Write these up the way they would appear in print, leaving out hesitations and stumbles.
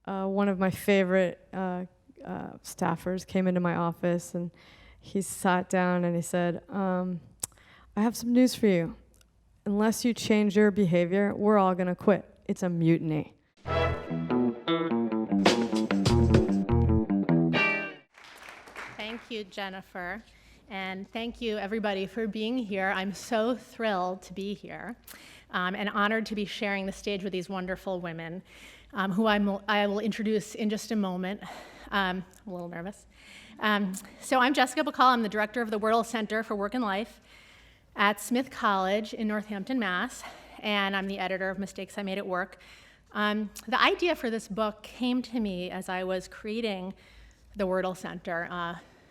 one of my favorite staffers came into my office, and he sat down and he said, I have some news for you. Unless you change your behavior, we're all going to quit. It's a mutiny. Thank you, Jennifer. And thank you, everybody, for being here. I'm so thrilled to be here and honored to be sharing the stage with these wonderful women who I will introduce in just a moment. I'm a little nervous. So I'm Jessica Bacal. I'm the director of the Wordle Center for Work and Life at Smith College in Northampton, Mass., and I'm the editor of Mistakes I Made at Work. The idea for this book came to me as I was creating the Wordle Center.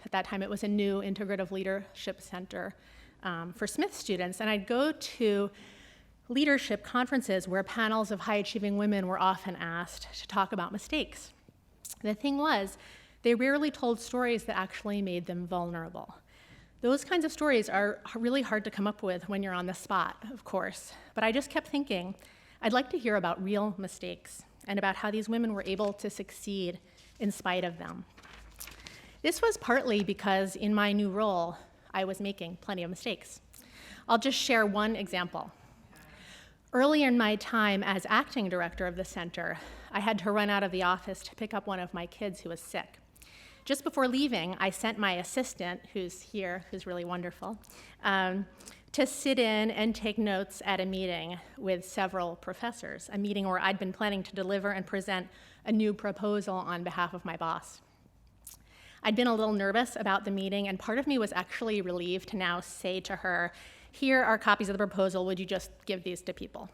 At that time, it was a new integrative leadership center for Smith students, and I'd go to leadership conferences where panels of high-achieving women were often asked to talk about mistakes. The thing was, they rarely told stories that actually made them vulnerable. Those kinds of stories are really hard to come up with when you're on the spot, of course, but I just kept thinking, I'd like to hear about real mistakes and about how these women were able to succeed in spite of them. This was partly because in my new role, I was making plenty of mistakes. I'll just share one example. Early in my time as acting director of the center, I had to run out of the office to pick up one of my kids who was sick. Just before leaving, I sent my assistant, who's here, who's really wonderful, to sit in and take notes at a meeting with several professors, a meeting where I'd been planning to deliver and present a new proposal on behalf of my boss. I'd been a little nervous about the meeting, and part of me was actually relieved to now say to her, here are copies of the proposal, would you just give these to people?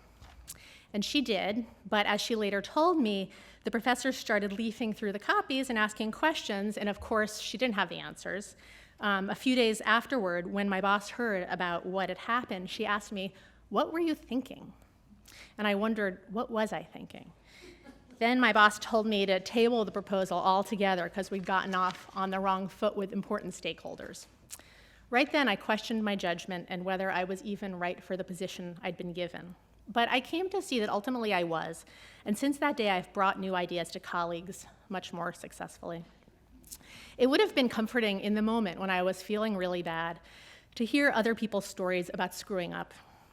And she did, but as she later told me, the professors started leafing through the copies and asking questions, and of course, she didn't have the answers. A few days afterward, when my boss heard about what had happened, she asked me, what were you thinking? And I wondered, what was I thinking? Then my boss told me to table the proposal altogether because we'd gotten off on the wrong foot with important stakeholders. Right then, I questioned my judgment and whether I was even right for the position I'd been given. But I came to see that ultimately I was, and since that day, I've brought new ideas to colleagues much more successfully. It would have been comforting in the moment when I was feeling really bad to hear other people's stories about screwing up.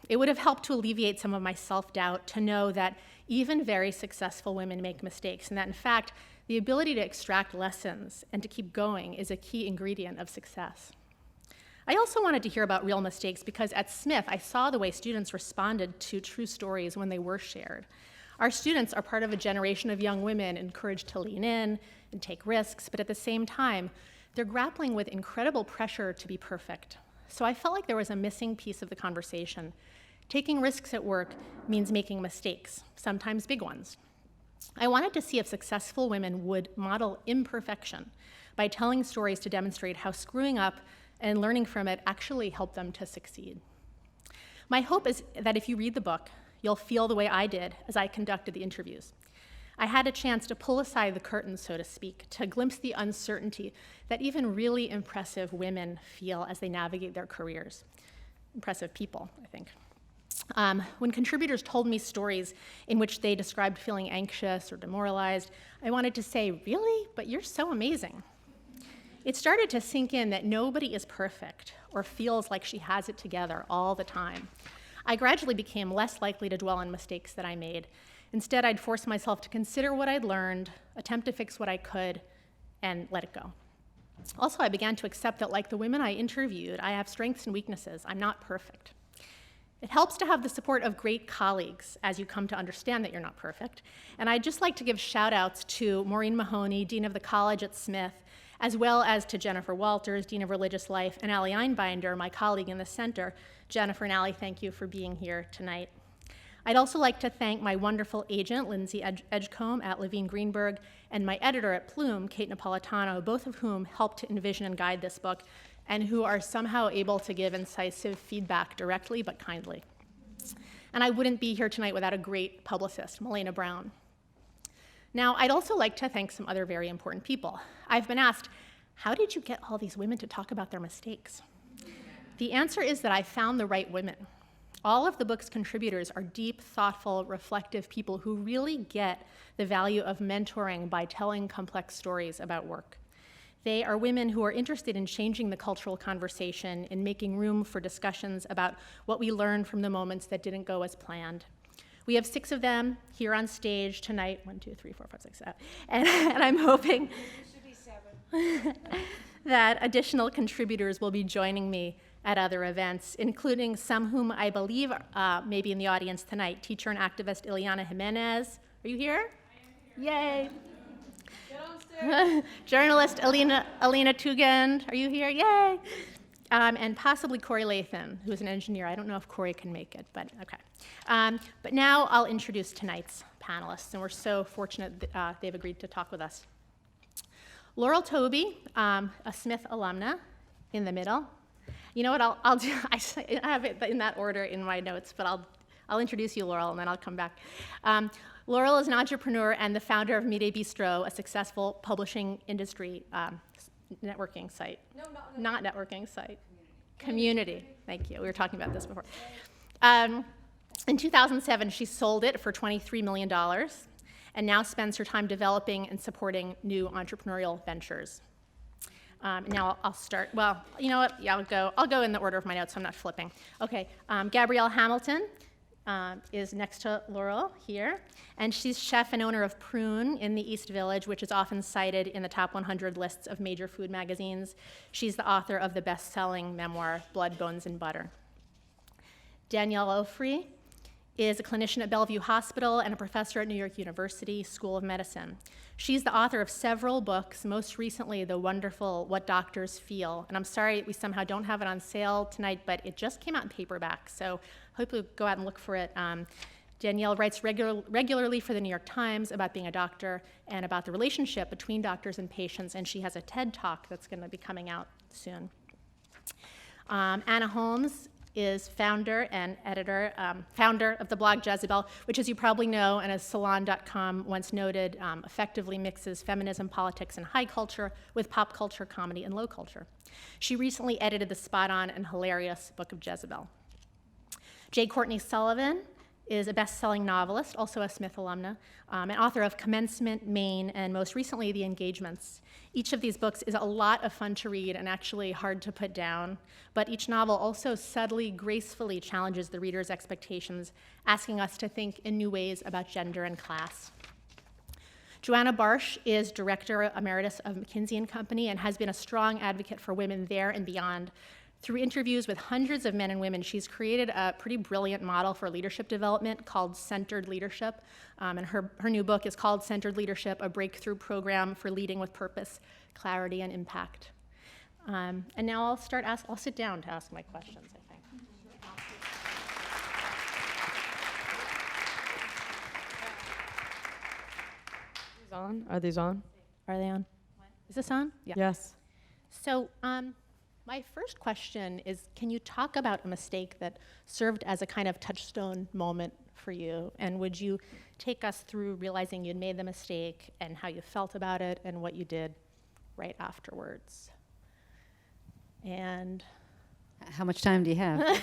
It would have helped to alleviate some of my self-doubt to know that even very successful women make mistakes, and that in fact, the ability to extract lessons and to keep going is a key ingredient of success. I also wanted to hear about real mistakes because at Smith, I saw the way students responded to true stories when they were shared. Our students are part of a generation of young women encouraged to lean in and take risks, but at the same time, they're grappling with incredible pressure to be perfect. So I felt like there was a missing piece of the conversation. Taking risks at work means making mistakes, sometimes big ones. I wanted to see if successful women would model imperfection by telling stories to demonstrate how screwing up and learning from it actually helped them to succeed. My hope is that if you read the book, you'll feel the way I did as I conducted the interviews. I had a chance to pull aside the curtain, so to speak, to glimpse the uncertainty that even really impressive women feel as they navigate their careers. Impressive people, I think. When contributors told me stories in which they described feeling anxious or demoralized, I wanted to say, really? But you're so amazing. It started to sink in that nobody is perfect or feels like she has it together all the time. I gradually became less likely to dwell on mistakes that I made. Instead, I'd force myself to consider what I'd learned, attempt to fix what I could, and let it go. Also, I began to accept that like the women I interviewed, I have strengths and weaknesses. I'm not perfect. It helps to have the support of great colleagues as you come to understand that you're not perfect. And I'd just like to give shout outs to Maureen Mahoney, Dean of the College at Smith, as well as to Jennifer Walters, Dean of Religious Life, and Allie Einbinder, my colleague in the center. Jennifer and Allie, thank you for being here tonight. I'd also like to thank my wonderful agent, Lindsay Edgecombe at Levine Greenberg, and my editor at Plume, Kate Napolitano, both of whom helped to envision and guide this book, and who are somehow able to give incisive feedback directly but kindly. And I wouldn't be here tonight without a great publicist, Melena Brown. Now, I'd also like to thank some other very important people. I've been asked, how did you get all these women to talk about their mistakes? The answer is that I found the right women. All of the book's contributors are deep, thoughtful, reflective people who really get the value of mentoring by telling complex stories about work. They are women who are interested in changing the cultural conversation and making room for discussions about what we learned from the moments that didn't go as planned. We have 6 of them here on stage tonight. 1, 2, 3, 4, 5, 6, 7. And I'm hoping that additional contributors will be joining me at other events, including some whom I believe may be in the audience tonight. Teacher and activist Ileana Jimenez. Are you here? I am here. Yay. Get on stage. Journalist Alina Tugend. Are you here? Yay. And possibly Corey Latham, who's an engineer. I don't know if Corey can make it, but okay. But now I'll introduce tonight's panelists, and we're so fortunate that they've agreed to talk with us. Laurel Touby, a Smith alumna, in the middle. You know what, I'll do, I have it in that order in my notes, but I'll introduce you, Laurel, and then I'll come back. Laurel is an entrepreneur and the founder of Mediabistro, a successful publishing industry networking site. No, not networking site. Community. Thank you. We were talking about this before. In 2007, she sold it for $23 million and now spends her time developing and supporting new entrepreneurial ventures. Now I'll start, well, you know what, yeah, I'll go in the order of my notes, so I'm not flipping. Okay, Gabrielle Hamilton is next to Laurel here, and she's chef and owner of Prune in the East Village, which is often cited in the top 100 lists of major food magazines. She's the author of the best-selling memoir, Blood, Bones, and Butter. Danielle Ofri is a clinician at Bellevue Hospital and a professor at New York University School of Medicine. She's the author of several books, most recently the wonderful What Doctors Feel. And I'm sorry we somehow don't have it on sale tonight, but it just came out in paperback, so hope you'll go out and look for it. Danielle writes regularly for the New York Times about being a doctor and about the relationship between doctors and patients, and she has a TED Talk that's going to be coming out soon. Anna Holmes is founder and editor, founder of the blog Jezebel, which, as you probably know, and as Salon.com once noted, effectively mixes feminism, politics, and high culture with pop culture, comedy, and low culture. She recently edited the spot-on and hilarious Book of Jezebel. Courtney Sullivan is a best-selling novelist, also a Smith alumna, and author of Commencement, Maine, and most recently, The Engagements. Each of these books is a lot of fun to read and actually hard to put down, but each novel also subtly, gracefully challenges the reader's expectations, asking us to think in new ways about gender and class. Joanna Barsh is Director Emeritus of McKinsey & Company and has been a strong advocate for women there and beyond. Through interviews with hundreds of men and women, she's created a pretty brilliant model for leadership development called Centered Leadership. And her new book is called Centered Leadership, a breakthrough program for leading with purpose, clarity, and impact. And now I'll sit down to ask my questions, I think. Are these on? Are they on? Is this on? Yeah. Yes. So, my first question is, can you talk about a mistake that served as a kind of touchstone moment for you? And would you take us through realizing you'd made the mistake and how you felt about it and what you did right afterwards? And how much time do you have?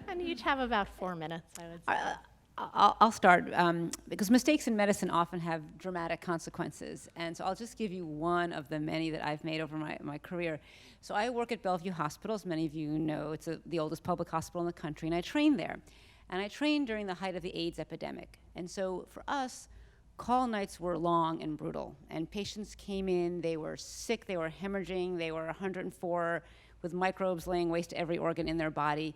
and you each have about 4 minutes, I would say. I'll start, because mistakes in medicine often have dramatic consequences. And so I'll just give you one of the many that I've made over my career. So I work at Bellevue Hospital, as many of you know. It's the oldest public hospital in the country, and I trained there. And I trained during the height of the AIDS epidemic. And so for us, call nights were long and brutal. And patients came in, they were sick, they were hemorrhaging, they were 104 with microbes laying waste to every organ in their body.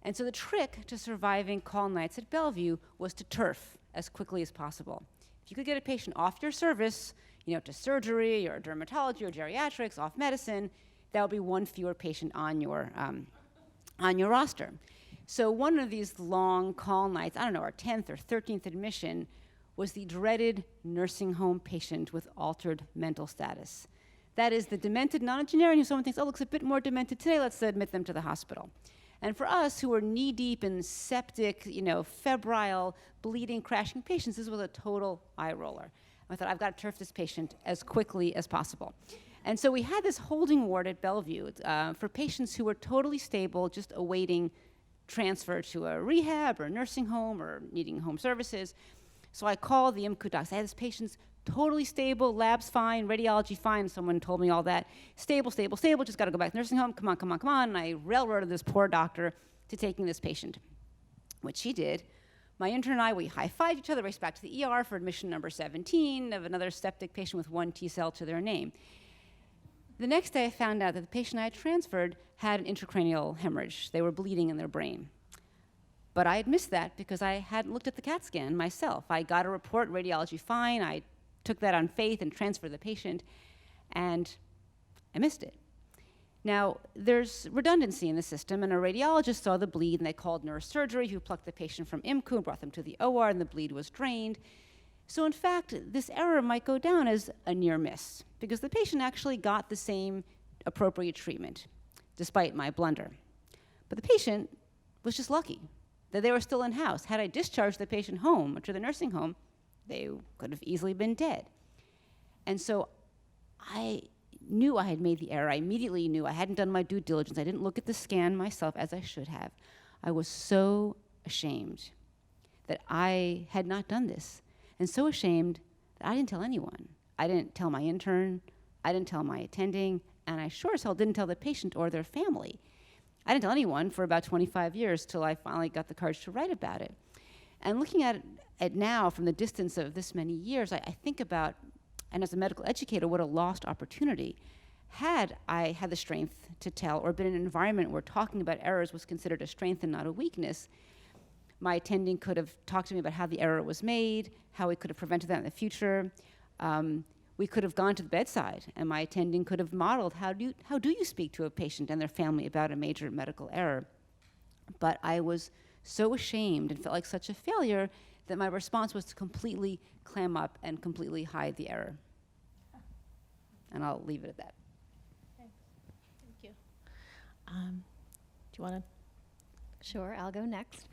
And so the trick to surviving call nights at Bellevue was to turf as quickly as possible. If you could get a patient off your service, to surgery or dermatology or geriatrics, off medicine, that would be one fewer patient on your roster. So one of these long call nights, our 10th or 13th admission, was the dreaded nursing home patient with altered mental status. That is the demented nonagenarian who someone thinks, looks a bit more demented today, let's admit them to the hospital. And for us, who were knee-deep in septic, febrile, bleeding, crashing patients, this was a total eye roller. I thought, I've got to turf this patient as quickly as possible. And so we had this holding ward at Bellevue for patients who were totally stable, just awaiting transfer to a rehab or a nursing home or needing home services. So I called the IMCU docs. I had this patient's totally stable, labs fine, radiology fine. Someone told me all that. Stable, stable, stable, just got to go back to nursing home. Come on, come on, come on. And I railroaded this poor doctor to taking this patient, which he did. My intern and I, we high-fived each other, raced back to the ER for admission number 17 of another septic patient with 1 T-cell to their name. The next day, I found out that the patient I had transferred had an intracranial hemorrhage. They were bleeding in their brain. But I had missed that because I hadn't looked at the CAT scan myself. I got a report, radiology fine. I took that on faith and transferred the patient, and I missed it. Now, there's redundancy in the system, and a radiologist saw the bleed, and they called neurosurgery, who plucked the patient from IMCU and brought them to the OR, and the bleed was drained. So in fact, this error might go down as a near miss, because the patient actually got the same appropriate treatment, despite my blunder. But the patient was just lucky that they were still in-house. Had I discharged the patient home or to the nursing home, they could have easily been dead. And so I knew I had made the error. I immediately knew I hadn't done my due diligence. I didn't look at the scan myself as I should have. I was so ashamed that I had not done this, and so ashamed that I didn't tell anyone. I didn't tell my intern, I didn't tell my attending, and I sure as hell didn't tell the patient or their family. I didn't tell anyone for about 25 years till I finally got the courage to write about it. And looking at it now from the distance of this many years, I think about, and as a medical educator, what a lost opportunity. Had I had the strength to tell or been in an environment where talking about errors was considered a strength and not a weakness, my attending could have talked to me about how the error was made, how we could have prevented that in the future. We could have gone to the bedside, and my attending could have modeled how do you speak to a patient and their family about a major medical error. But I was so ashamed and felt like such a failure that my response was to completely clam up and completely hide the error. And I'll leave it at that. Thanks. Thank you. Do you want to? Sure, I'll go next.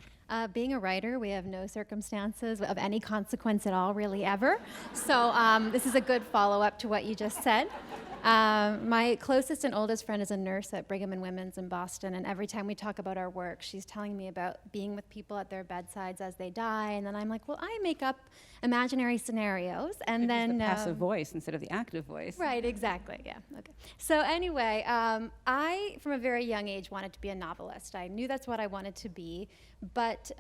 Being a writer, we have no circumstances of any consequence at all, really, ever. So this is a good follow-up to what you just said. My closest and oldest friend is a nurse at Brigham and Women's in Boston, and every time we talk about our work, she's telling me about being with people at their bedsides as they die, and then I'm like, well, I make up imaginary scenarios, and then the passive voice instead of the active voice. Right, exactly, yeah, okay. So anyway, I, from a very young age, wanted to be a novelist. I knew that's what I wanted to be, but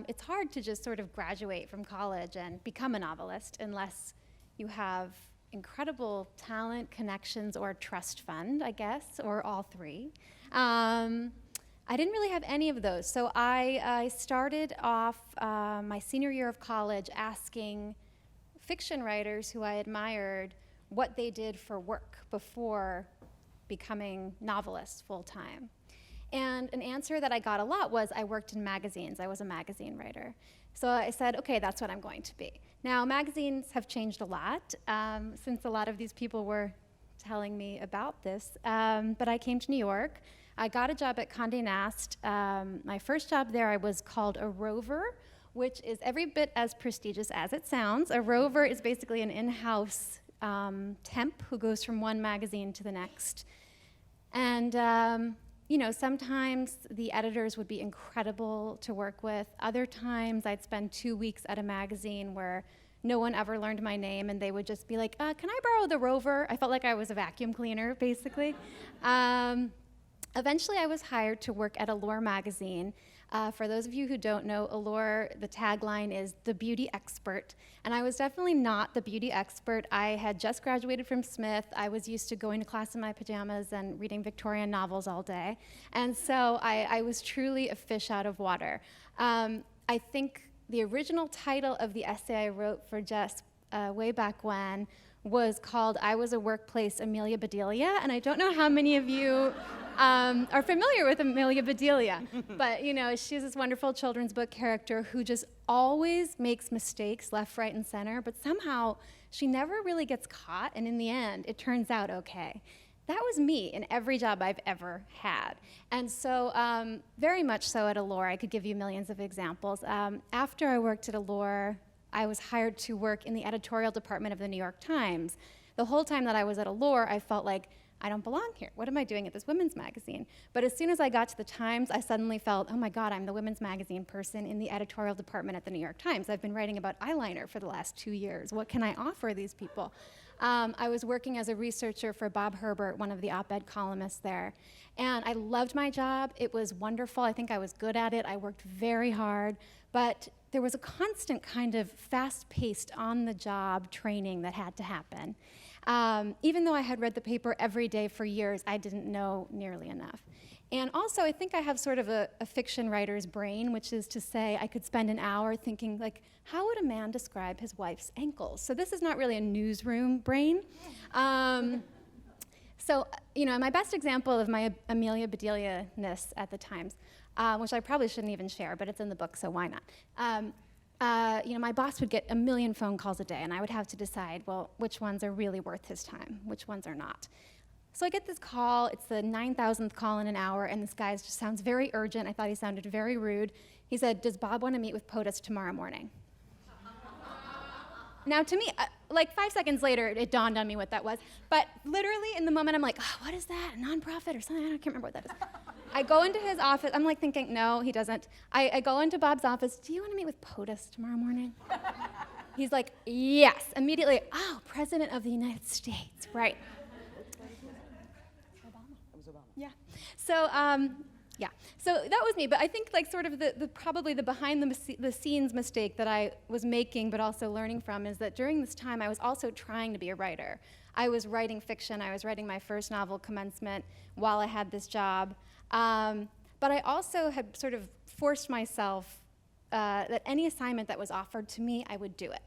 it's hard to just sort of graduate from college and become a novelist unless you have incredible talent, connections, or trust fund, I guess, or all three. I didn't really have any of those. So I started off my senior year of college asking fiction writers who I admired what they did for work before becoming novelists full-time. And an answer that I got a lot was I worked in magazines. I was a magazine writer. So I said, okay, that's what I'm going to be. Now, magazines have changed a lot since a lot of these people were telling me about this. But I came to New York. I got a job at Condé Nast. My first job there, I was called a rover, which is every bit as prestigious as it sounds. A rover is basically an in-house temp who goes from one magazine to the next. And you know, sometimes the editors would be incredible to work with. Other times I'd spend 2 weeks at a magazine where no one ever learned my name, and they would just be like, can I borrow the rover? I felt like I was a vacuum cleaner, basically. Eventually I was hired to work at Allure magazine. For those of you who don't know, Allure, the tagline is the beauty expert. And I was definitely not the beauty expert. I had just graduated from Smith. I was used to going to class in my pajamas and reading Victorian novels all day. And so I was truly a fish out of water. I think the original title of the essay I wrote for Jess way back when was called I Was a Workplace Amelia Bedelia, and I don't know how many of you are familiar with Amelia Bedelia, but you know, she's this wonderful children's book character who just always makes mistakes left, right, and center, but somehow she never really gets caught, and in the end, it turns out okay. That was me in every job I've ever had. And so very much so at Allure. I could give you millions of examples. After I worked at Allure, I was hired to work in the editorial department of the New York Times. The whole time that I was at Allure, I felt like I don't belong here. What am I doing at this women's magazine? But as soon as I got to the Times, I suddenly felt, oh my God, I'm the women's magazine person in the editorial department at the New York Times. I've been writing about eyeliner for the last 2 years. What can I offer these people? I was working as a researcher for Bob Herbert, one of the op-ed columnists there. And I loved my job. It was wonderful. I think I was good at it. I worked very hard. But there was a constant kind of fast-paced, on-the-job training that had to happen. Even though I had read the paper every day for years, I didn't know nearly enough. And also, I think I have sort of a fiction writer's brain, which is to say I could spend an hour thinking, like, how would a man describe his wife's ankles? So this is not really a newsroom brain. So, my best example of my Amelia Bedelia-ness at the Times, which I probably shouldn't even share, but it's in the book, so why not? My boss would get 1 million phone calls a day, and I would have to decide, well, which ones are really worth his time, which ones are not. So I get this call, it's the 9,000th call in an hour, and this guy just sounds very urgent. I thought he sounded very rude. He said, does Bob want to meet with POTUS tomorrow morning? Now, to me, like 5 seconds later, it dawned on me what that was. But literally, in the moment, I'm like, oh, what is that, a nonprofit or something? I can't remember what that is. I go into his office. I'm like thinking, no, he doesn't. I go into Bob's office. Do you want to meet with POTUS tomorrow morning? He's like, yes. Immediately, oh, President of the United States, right. Yeah. So, So that was me. But I think like sort of probably the behind the scenes mistake that I was making, but also learning from, is that during this time I was also trying to be a writer. I was writing fiction. I was writing my first novel, Commencement, while I had this job. But I also had sort of forced myself that any assignment that was offered to me, I would do it.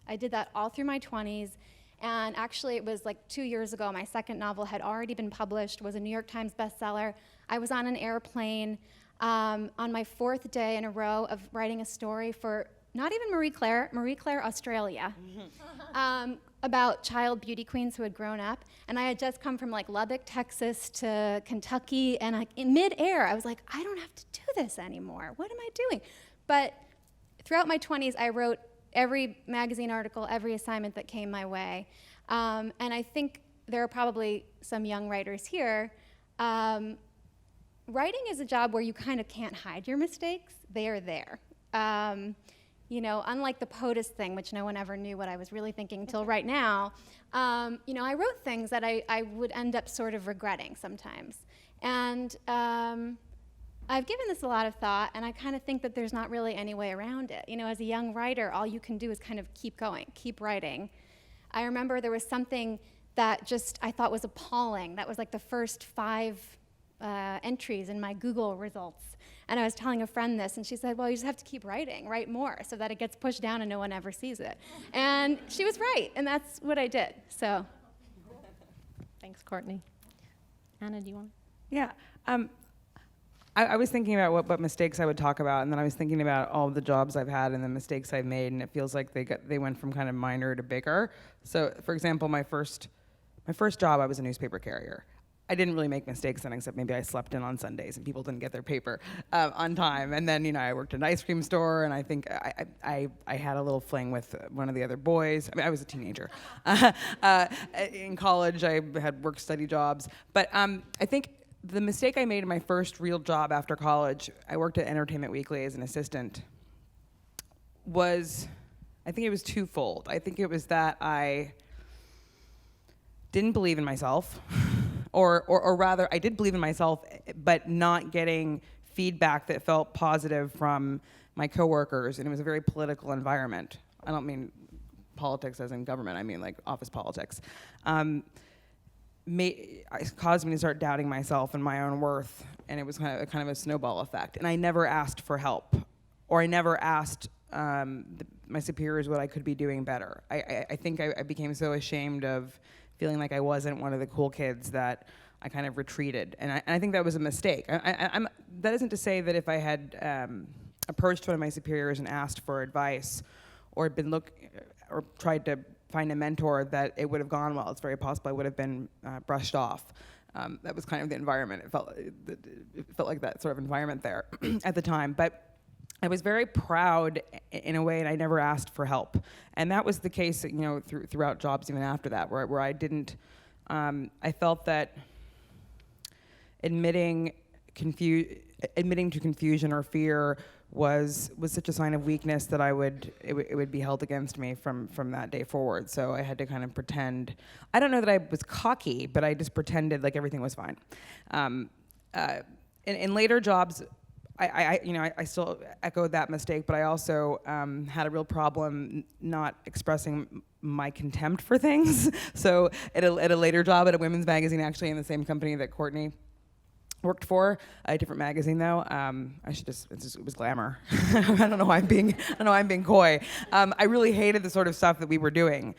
I did that all through my 20s. And actually, it was like 2 years ago, my second novel had already been published, was a New York Times bestseller. I was on an airplane on my 4th day in a row of writing a story for not even Marie Claire, Australia, about child beauty queens who had grown up. And I had just come from like Lubbock, Texas to Kentucky, and in midair, I was like, I don't have to do this anymore. What am I doing? But throughout my 20s, I wrote every magazine article, every assignment that came my way. And I think there are probably some young writers here. Writing is a job where you kind of can't hide your mistakes. They are there. Unlike the POTUS thing, which no one ever knew what I was really thinking until right now, I wrote things that I would end up sort of regretting sometimes. And I've given this a lot of thought, and I kind of think that there's not really any way around it. As a young writer, all you can do is kind of keep going, keep writing. I remember there was something that just I thought was appalling. That was like the first 5 entries in my Google results. And I was telling a friend this, and she said, well, you just have to keep writing, write more, so that it gets pushed down and no one ever sees it. And she was right, and that's what I did, so. Thanks, Courtney. Anna, do you want? Yeah. I was thinking about what mistakes I would talk about, and then I was thinking about all the jobs I've had and the mistakes I've made, and it feels like they went from kind of minor to bigger. So, for example, my first job, I was a newspaper carrier. I didn't really make mistakes then, except maybe I slept in on Sundays and people didn't get their paper on time. And then, I worked at an ice cream store, and I think I had a little fling with one of the other boys. I mean, I was a teenager. In college, I had work-study jobs. But I think the mistake I made in my first real job after college, I worked at Entertainment Weekly as an assistant, I think it was twofold. I think it was that I didn't believe in myself. Or rather, I did believe in myself, but not getting feedback that felt positive from my coworkers, and it was a very political environment. I don't mean politics as in government, I mean like office politics. It caused me to start doubting myself and my own worth, and it was kind of a snowball effect. And I never asked for help, or I never asked my superiors what I could be doing better. I think I became so ashamed of feeling like I wasn't one of the cool kids that I kind of retreated. And I think that was a mistake. That isn't to say that if I had approached one of my superiors and asked for advice, or tried to find a mentor, that it would have gone well. It's very possible I would have been brushed off. That was kind of the environment. It felt like that sort of environment there at the time. But I was very proud in a way, and I never asked for help. And that was the case, throughout jobs even after that, where I didn't I felt that admitting to confusion or fear was such a sign of weakness that it would be held against me from that day forward. So I had to kind of pretend. I don't know that I was cocky, but I just pretended like everything was fine. In later jobs, I still echoed that mistake, but I also had a real problem not expressing my contempt for things. So at a later job at a women's magazine, actually in the same company that Courtney worked for, a different magazine though. It was Glamour. I don't know why I'm being coy. I really hated the sort of stuff that we were doing,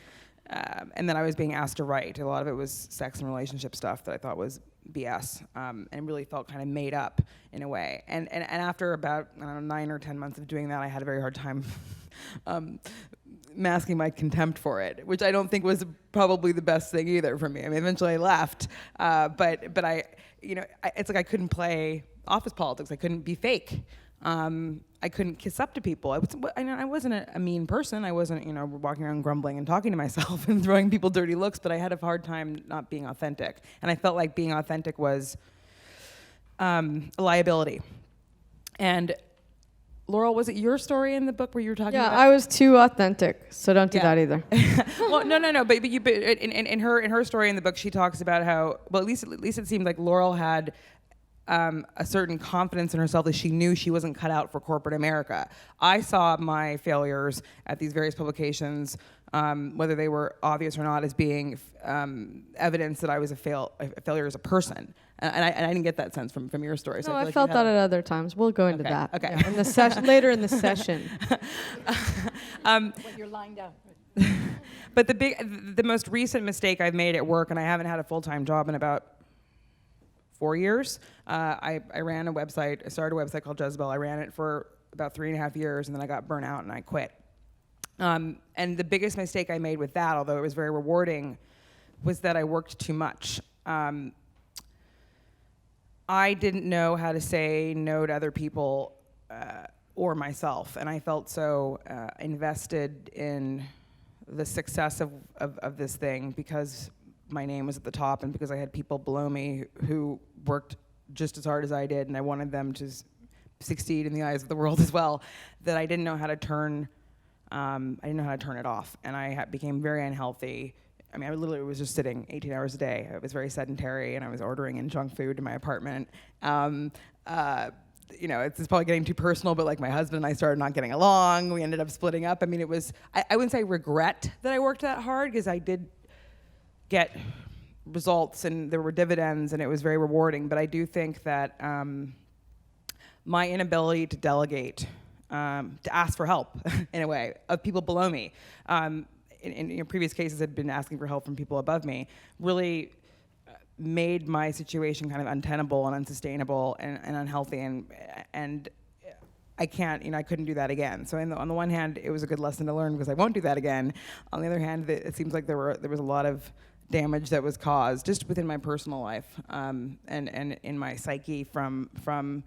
and then I was being asked to write. A lot of it was sex and relationship stuff that I thought was BS, and really felt kind of made up in a way. And after about 9 or 10 months of doing that, I had a very hard time masking my contempt for it, which I don't think was probably the best thing either for me. I mean, eventually I left, but I, it's like I couldn't play office politics. I couldn't be fake. I couldn't kiss up to people. I wasn't a mean person. I wasn't, walking around grumbling and talking to myself and throwing people dirty looks, but I had a hard time not being authentic. And I felt like being authentic was a liability. And Laurel, was it your story in the book where you were talking about? Yeah, I was too authentic, so don't do that either. Well, no. But in her story in the book, she talks about how, well, at least it seemed like Laurel had a certain confidence in herself that she knew she wasn't cut out for corporate America. I saw my failures at these various publications, whether they were obvious or not, as being evidence that I was a failure as a person. And I didn't get that sense from your story. So No, I I felt that at other times. We'll go into that. Okay. Yeah, in the session later in the session. When you're lined up. But the most recent mistake I've made at work, and I haven't had a full-time job in about 4 years. I ran a website. I started a website called Jezebel. I ran it for about 3.5 years, and then I got burnt out and I quit. And the biggest mistake I made with that, although it was very rewarding, was that I worked too much. I didn't know how to say no to other people or myself, and I felt so invested in the success of this thing because my name was at the top and because I had people below me who worked just as hard as I did, and I wanted them to succeed in the eyes of the world as well, that I didn't know how to turn it off, and I became very unhealthy. I mean, I literally was just sitting 18 hours a day. I was very sedentary, and I was ordering in junk food in my apartment. It's probably getting too personal, but like my husband and I started not getting along. We ended up splitting up. I mean, I wouldn't say regret that I worked that hard, because I did get results and there were dividends and it was very rewarding. But I do think that my inability to delegate, to ask for help in a way of people below me, in previous cases had been asking for help from people above me, really made my situation kind of untenable and unsustainable and unhealthy, and I couldn't do that again. So on the one hand, it was a good lesson to learn because I won't do that again. On the other hand, it seems like there was a lot of damage that was caused just within my personal life, and in my psyche from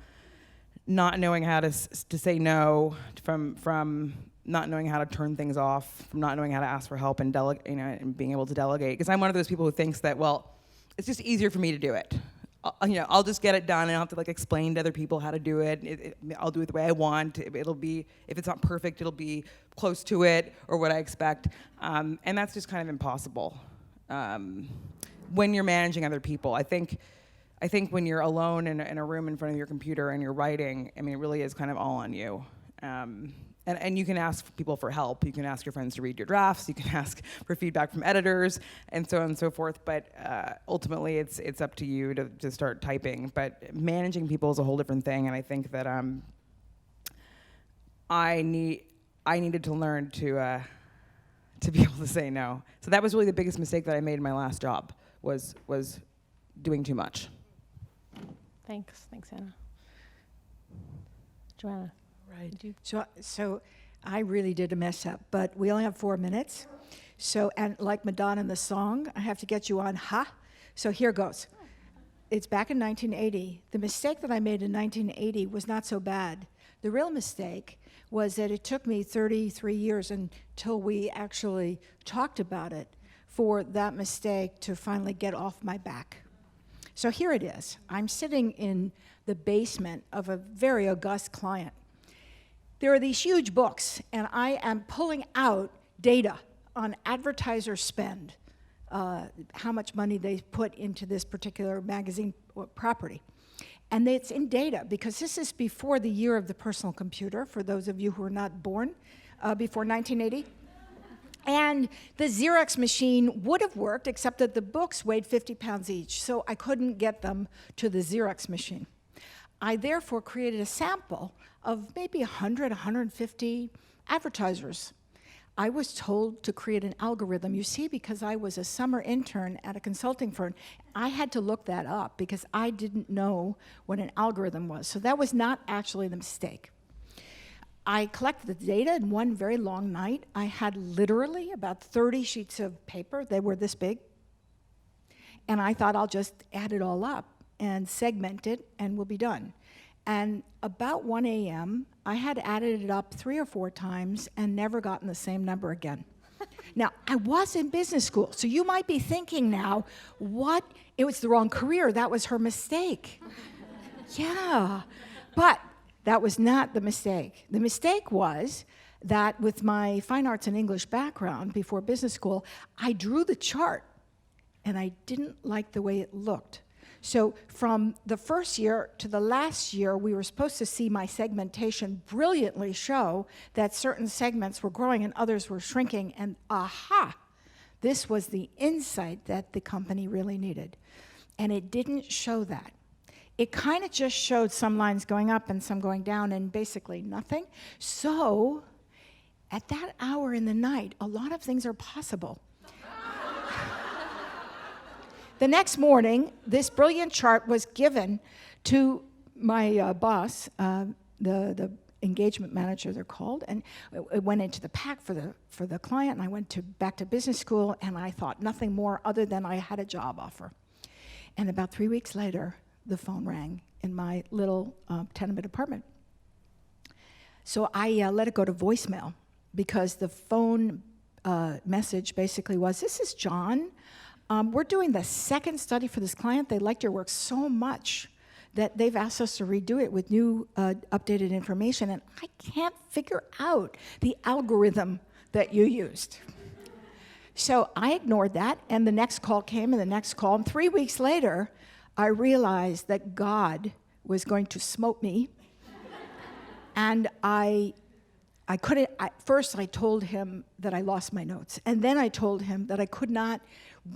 not knowing how to say no, from not knowing how to turn things off, from not knowing how to ask for help and and being able to delegate. Because I'm one of those people who thinks that, well, it's just easier for me to do it. I'll just get it done, and I don't have to explain to other people how to do it. I'll do it the way I want. It'll be, if it's not perfect, it'll be close to it or what I expect, and that's just kind of impossible when you're managing other people. I think when you're alone in a room in front of your computer and you're writing, I mean, it really is kind of all on you. And you can ask people for help. You can ask your friends to read your drafts. You can ask for feedback from editors, and so on and so forth. But ultimately, it's up to you to start typing. But managing people is a whole different thing. And I think that I needed to learn to be able to say no. So that was really the biggest mistake that I made in my last job, was doing too much. Thanks, Anna. Joanna. Right. So I really did a mess up, but we only have 4 minutes. So, and like Madonna in the song, I have to get you on ha. So here goes. It's back in 1980. The mistake that I made in 1980 was not so bad. The real mistake was that it took me 33 years until we actually talked about it for that mistake to finally get off my back. So here it is. I'm sitting in the basement of a very august client. There are these huge books, and I am pulling out data on advertiser spend, how much money they put into this particular magazine property. And it's in data, because this is before the year of the personal computer, for those of you who are not born before 1980. And the Xerox machine would have worked, except that the books weighed 50 pounds each, so I couldn't get them to the Xerox machine. I therefore created a sample of maybe 100, 150 advertisers. I was told to create an algorithm, you see, because I was a summer intern at a consulting firm. I had to look that up because I didn't know what an algorithm was. So that was not actually the mistake. I collected the data in one very long night. I had literally about 30 sheets of paper. They were this big. And I thought I'll just add it all up and segment it and we'll be done. And about 1 a.m., I had added it up 3 or 4 times and never gotten the same number again. Now, I was in business school, so you might be thinking now, what? It was the wrong career. That was her mistake. Yeah, but that was not the mistake. The mistake was that with my fine arts and English background before business school, I drew the chart, and I didn't like the way it looked. So from the first year to the last year, we were supposed to see my segmentation brilliantly show that certain segments were growing and others were shrinking, and aha, this was the insight that the company really needed. And it didn't show that. It kind of just showed some lines going up and some going down and basically nothing. So at that hour in the night, a lot of things are possible. The next morning, this brilliant chart was given to my boss, the engagement manager, they're called, and it went into the pack for the client, and I went back to business school, and I thought nothing more other than I had a job offer. And about 3 weeks later, the phone rang in my little tenement apartment. So I let it go to voicemail, because the phone message basically was, "This is John. We're doing the second study for this client. They liked your work so much that they've asked us to redo it with new updated information, and I can't figure out the algorithm that you used." So I ignored that, and the next call came, and the next call, and 3 weeks later, I realized that God was going to smote me, and I couldn't. First, I told him that I lost my notes, and then I told him that I could not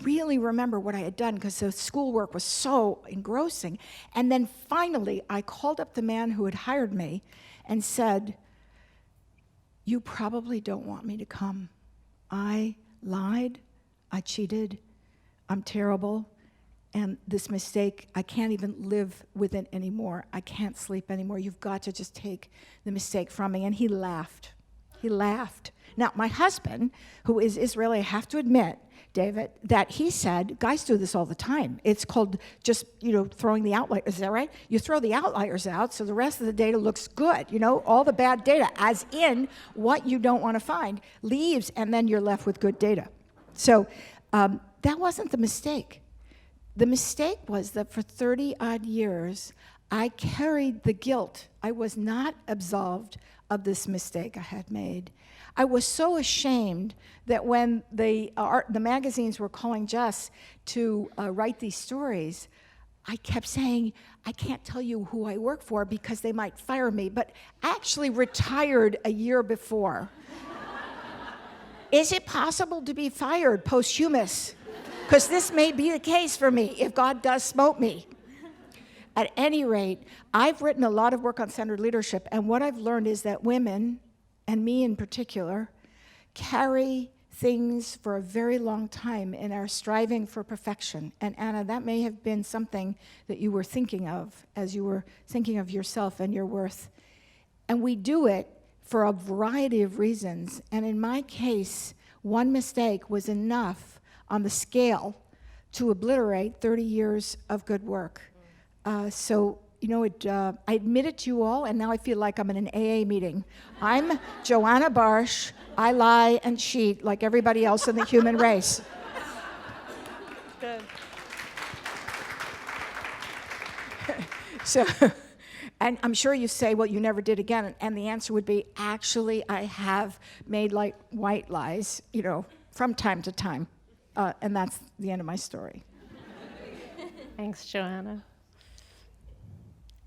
really remember what I had done because the schoolwork was so engrossing. And then finally, I called up the man who had hired me and said, "You probably don't want me to come. I lied, I cheated, I'm terrible, and this mistake, I can't even live with it anymore. I can't sleep anymore. You've got to just take the mistake from me." And he laughed. He laughed. Now, my husband, who is Israeli, I have to admit, David, that he said, guys do this all the time. It's called just, throwing the outliers. Is that right? You throw the outliers out so the rest of the data looks good. All the bad data, as in what you don't want to find, leaves, and then you're left with good data. So that wasn't the mistake. The mistake was that for 30-odd years, I carried the guilt. I was not absolved of this mistake I had made. I was so ashamed that when the magazines were calling Jess to write these stories, I kept saying, "I can't tell you who I work for because they might fire me," but actually retired a year before. Is it possible to be fired posthumous? Because this may be the case for me if God does smote me. At any rate, I've written a lot of work on centered leadership, and what I've learned is that women, and me in particular, carry things for a very long time in our striving for perfection. And Anna, that may have been something that you were thinking of as you were thinking of yourself and your worth. And we do it for a variety of reasons. And in my case, one mistake was enough on the scale to obliterate 30 years of good work. I admit it to you all, and now I feel like I'm in an AA meeting. I'm Joanna Barsh. I lie and cheat like everybody else in the human race. Good. So, and I'm sure you say, well, you never did again. And the answer would be, actually, I have made like white lies, from time to time. And that's the end of my story. Thanks, Joanna.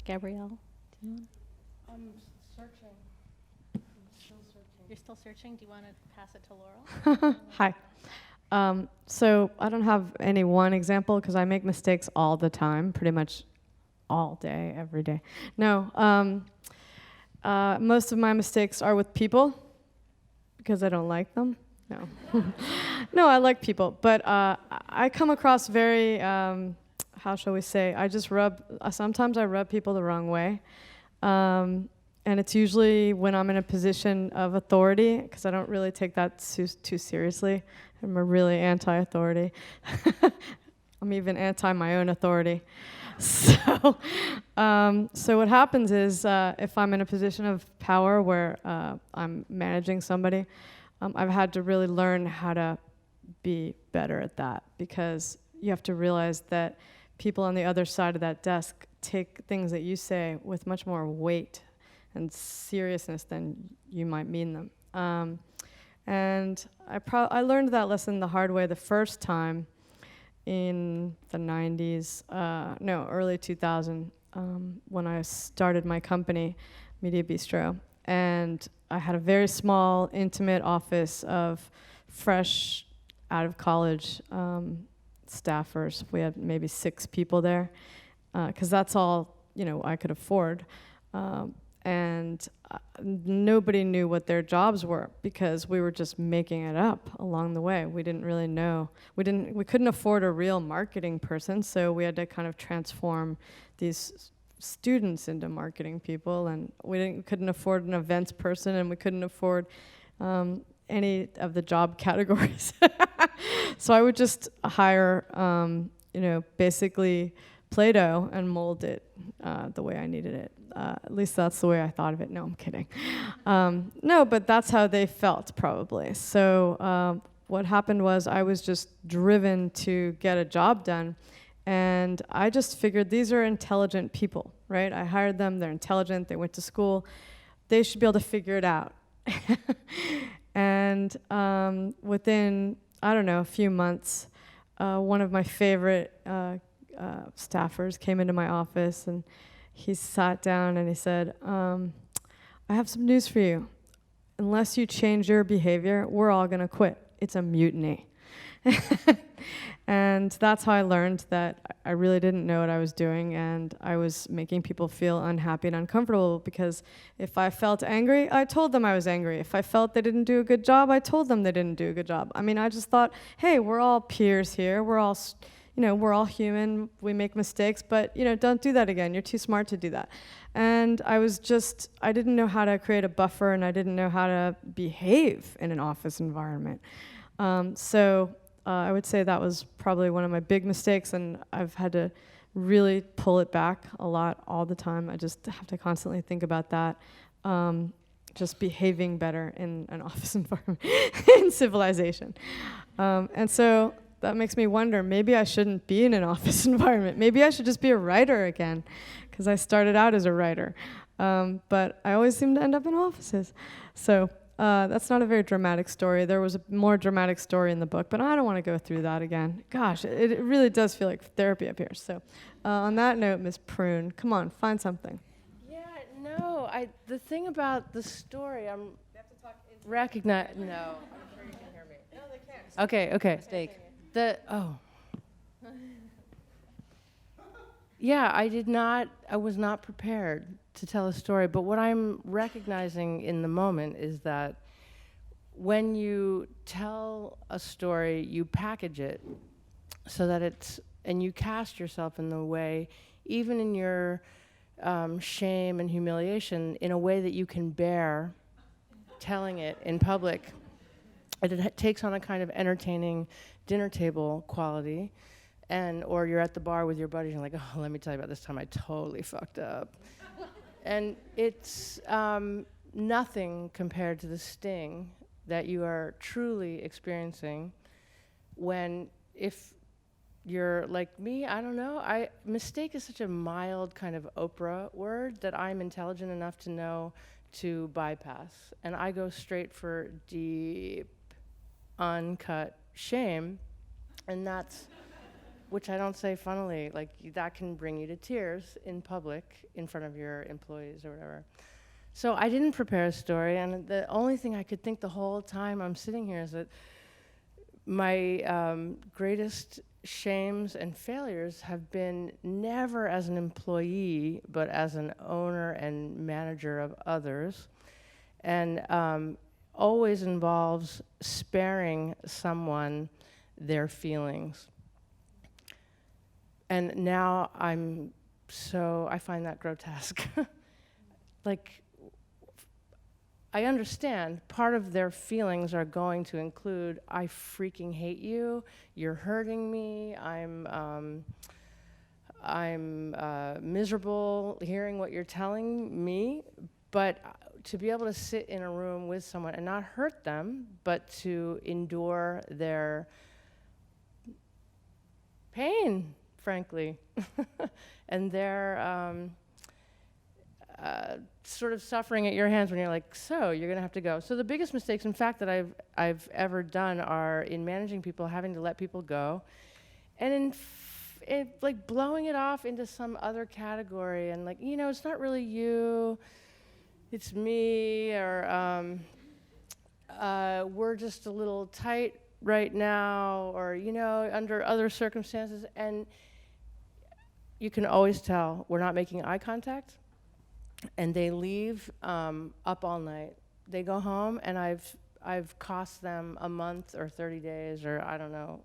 Gabrielle? I'm searching. You're still searching? Do you want to pass it to Laurel? Hi. So I don't have any one example because I make mistakes all the time, pretty much all day, every day. No, most of my mistakes are with people because I don't like them. No. No, I like people, but I come across very, how shall we say, sometimes I rub people the wrong way. And it's usually when I'm in a position of authority, because I don't really take that too seriously. I'm a really anti-authority. I'm even anti my own authority. So what happens is if I'm in a position of power where I'm managing somebody, I've had to really learn how to be better at that, because you have to realize that people on the other side of that desk take things that you say with much more weight and seriousness than you might mean them. And I learned that lesson the hard way the first time in the 90s, early 2000, when I started my company, Mediabistro. And I had a very small, intimate office of fresh, out of college staffers. We had maybe 6 people there, because that's all I could afford. And nobody knew what their jobs were because we were just making it up along the way. We didn't really know. We couldn't afford a real marketing person, so we had to kind of transform these students into marketing people, and we couldn't afford an events person, and we couldn't afford any of the job categories. So I would just hire, basically Play-Doh and mold it the way I needed it. At least that's the way I thought of it. No, I'm kidding. No, but that's how they felt, probably. So what happened was I was just driven to get a job done, and I just figured these are intelligent people, right? I hired them. They're intelligent. They went to school. They should be able to figure it out. And within, a few months, one of my favorite staffers came into my office, and he sat down and he said, I have some news for you. Unless you change your behavior, we're all going to quit. It's a mutiny. And that's how I learned that I really didn't know what I was doing, and I was making people feel unhappy and uncomfortable, because if I felt angry, I told them I was angry. If I felt they didn't do a good job, I told them they didn't do a good job. I mean, I just thought, hey, we're all peers here. We're all we're all human. We make mistakes, but don't do that again. You're too smart to do that. And I didn't know how to create a buffer, and I didn't know how to behave in an office environment. So I would say that was probably one of my big mistakes, and I've had to really pull it back a lot all the time. I just have to constantly think about that. Just behaving better in an office environment, in civilization. And so that makes me wonder, maybe I shouldn't be in an office environment. Maybe I should just be a writer again, because I started out as a writer. But I always seem to end up in offices. So that's not a very dramatic story. There was a more dramatic story in the book, but I don't want to go through that again. Gosh, it really does feel like therapy up here. So on that note, Miss Prune, come on, find something. Yeah, no, the thing about the story, recognize. No, I'm sure you can hear me. No, they can't. Okay. Mistake. Yeah, I was not prepared to tell a story, but what I'm recognizing in the moment is that when you tell a story, you package it so that and you cast yourself in the way, even in your shame and humiliation, in a way that you can bear telling it in public. It takes on a kind of entertaining dinner table quality, or you're at the bar with your buddies and you're like, oh, let me tell you about this time I totally fucked up. And it's nothing compared to the sting that you are truly experiencing when, if you're like me, I don't know. Mistake is such a mild kind of Oprah word that I'm intelligent enough to know to bypass. And I go straight for deep, uncut shame. And that's, which I don't say funnily, like that can bring you to tears in public in front of your employees or whatever. So I didn't prepare a story, and the only thing I could think the whole time I'm sitting here is that my greatest shames and failures have been never as an employee, but as an owner and manager of others, and always involves sparing someone their feelings. And now I find that grotesque. Like, I understand part of their feelings are going to include, I freaking hate you, you're hurting me, I'm miserable hearing what you're telling me, but to be able to sit in a room with someone and not hurt them, but to endure their pain, frankly, and their sort of suffering at your hands when you're like, so you're gonna have to go. So the biggest mistakes, in fact, that I've ever done are in managing people, having to let people go, and in like blowing it off into some other category, and like, it's not really you, it's me, or we're just a little tight right now, or under other circumstances, and you can always tell we're not making eye contact. And they leave up all night. They go home, and I've cost them a month or 30 days, or I don't know,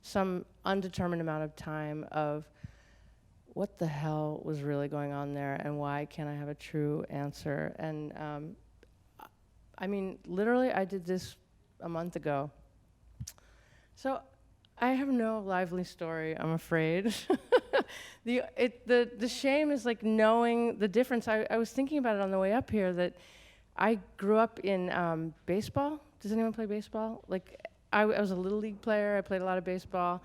some undetermined amount of time of what the hell was really going on there, and why can't I have a true answer? And I mean, literally, I did this a month ago. So I have no lively story, I'm afraid. The shame is like knowing the difference. I was thinking about it on the way up here, that I grew up in baseball. Does anyone play baseball? Like, I was a little league player. I played a lot of baseball.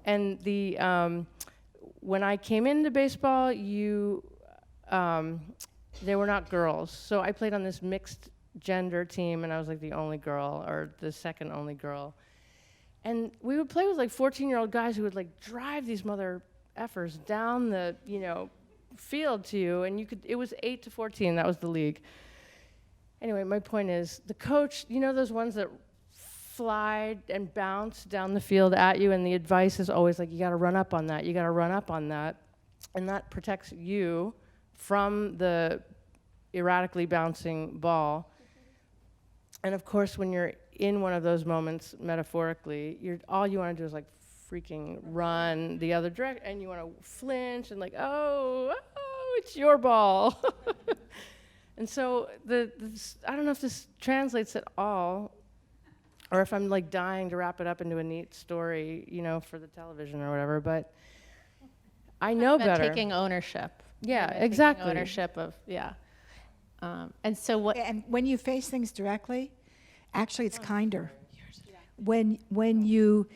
And when I came into baseball, they were not girls. So I played on this mixed gender team, and I was like the only girl, or the second only girl. And we would play with like 14-year-old guys who would like drive these mother effers down the, field to you, and it was 8-14, that was the league. Anyway, my point is, the coach, those ones that fly and bounce down the field at you, and the advice is always like, you gotta run up on that, you gotta run up on that, and that protects you from the erratically bouncing ball. And of course, when you're in one of those moments, metaphorically, all you want to do is like freaking run the other direction, and you want to flinch and like, oh, it's your ball. And so I don't know if this translates at all, or if I'm like dying to wrap it up into a neat story, for the television or whatever, but I know better. Taking ownership. Yeah, exactly. Taking ownership of, yeah. And so what? And when you face things directly, actually it's kinder. When you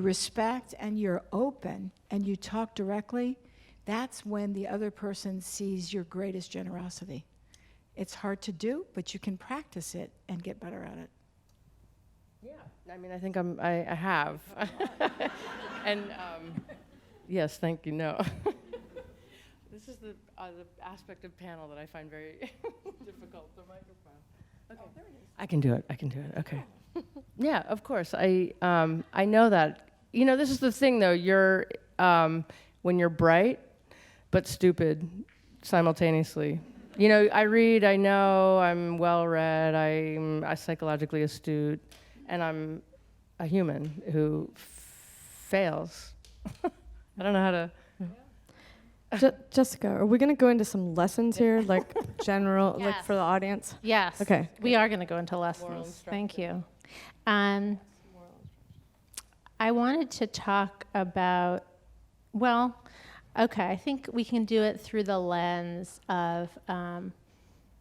respect and you're open and you talk directly, that's when the other person sees your greatest generosity. It's hard to do, but you can practice it and get better at it. Yeah, I mean, I think I have. And yes, thank you. No. This is the aspect of panel that I find very difficult. The microphone. Okay. Oh, there it is. I can do it. Okay. Yeah, of course. I know that. This is the thing, though. You're when you're bright, but stupid simultaneously. I read. I know. I'm well-read. I'm psychologically astute, and I'm a human who fails. I don't know how to. Jessica, are we going to go into some lessons here, like general, Yes. like for the audience? Yes. Okay. We are going to go into lessons. Thank you. I wanted to talk about, I think we can do it through the lens of,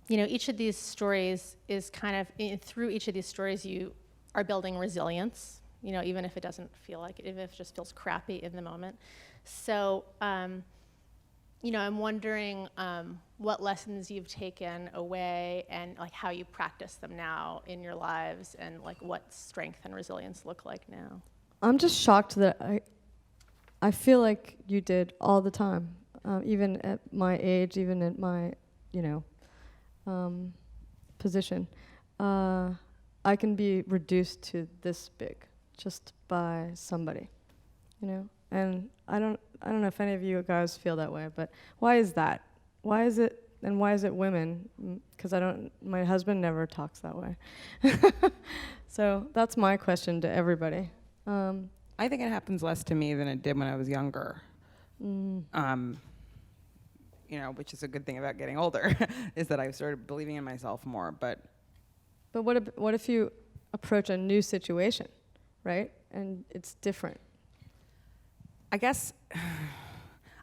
each of these stories is kind of, through each of these stories you are building resilience even if it doesn't feel like it, if it just feels crappy in the moment. So, I'm wondering what lessons you've taken away and like how you practice them now in your lives, and like what strength and resilience look like now. I'm just shocked that I feel like you did all the time, even at my age, even at my, position. I can be reduced to this big just by somebody, And I don't know if any of you guys feel that way, but why is that? Why is it women? Because my husband never talks that way. So that's my question to everybody. I think it happens less to me than it did when I was younger. Which is a good thing about getting older, is that I started believing in myself more. But what if you approach a new situation, right? And it's different. I guess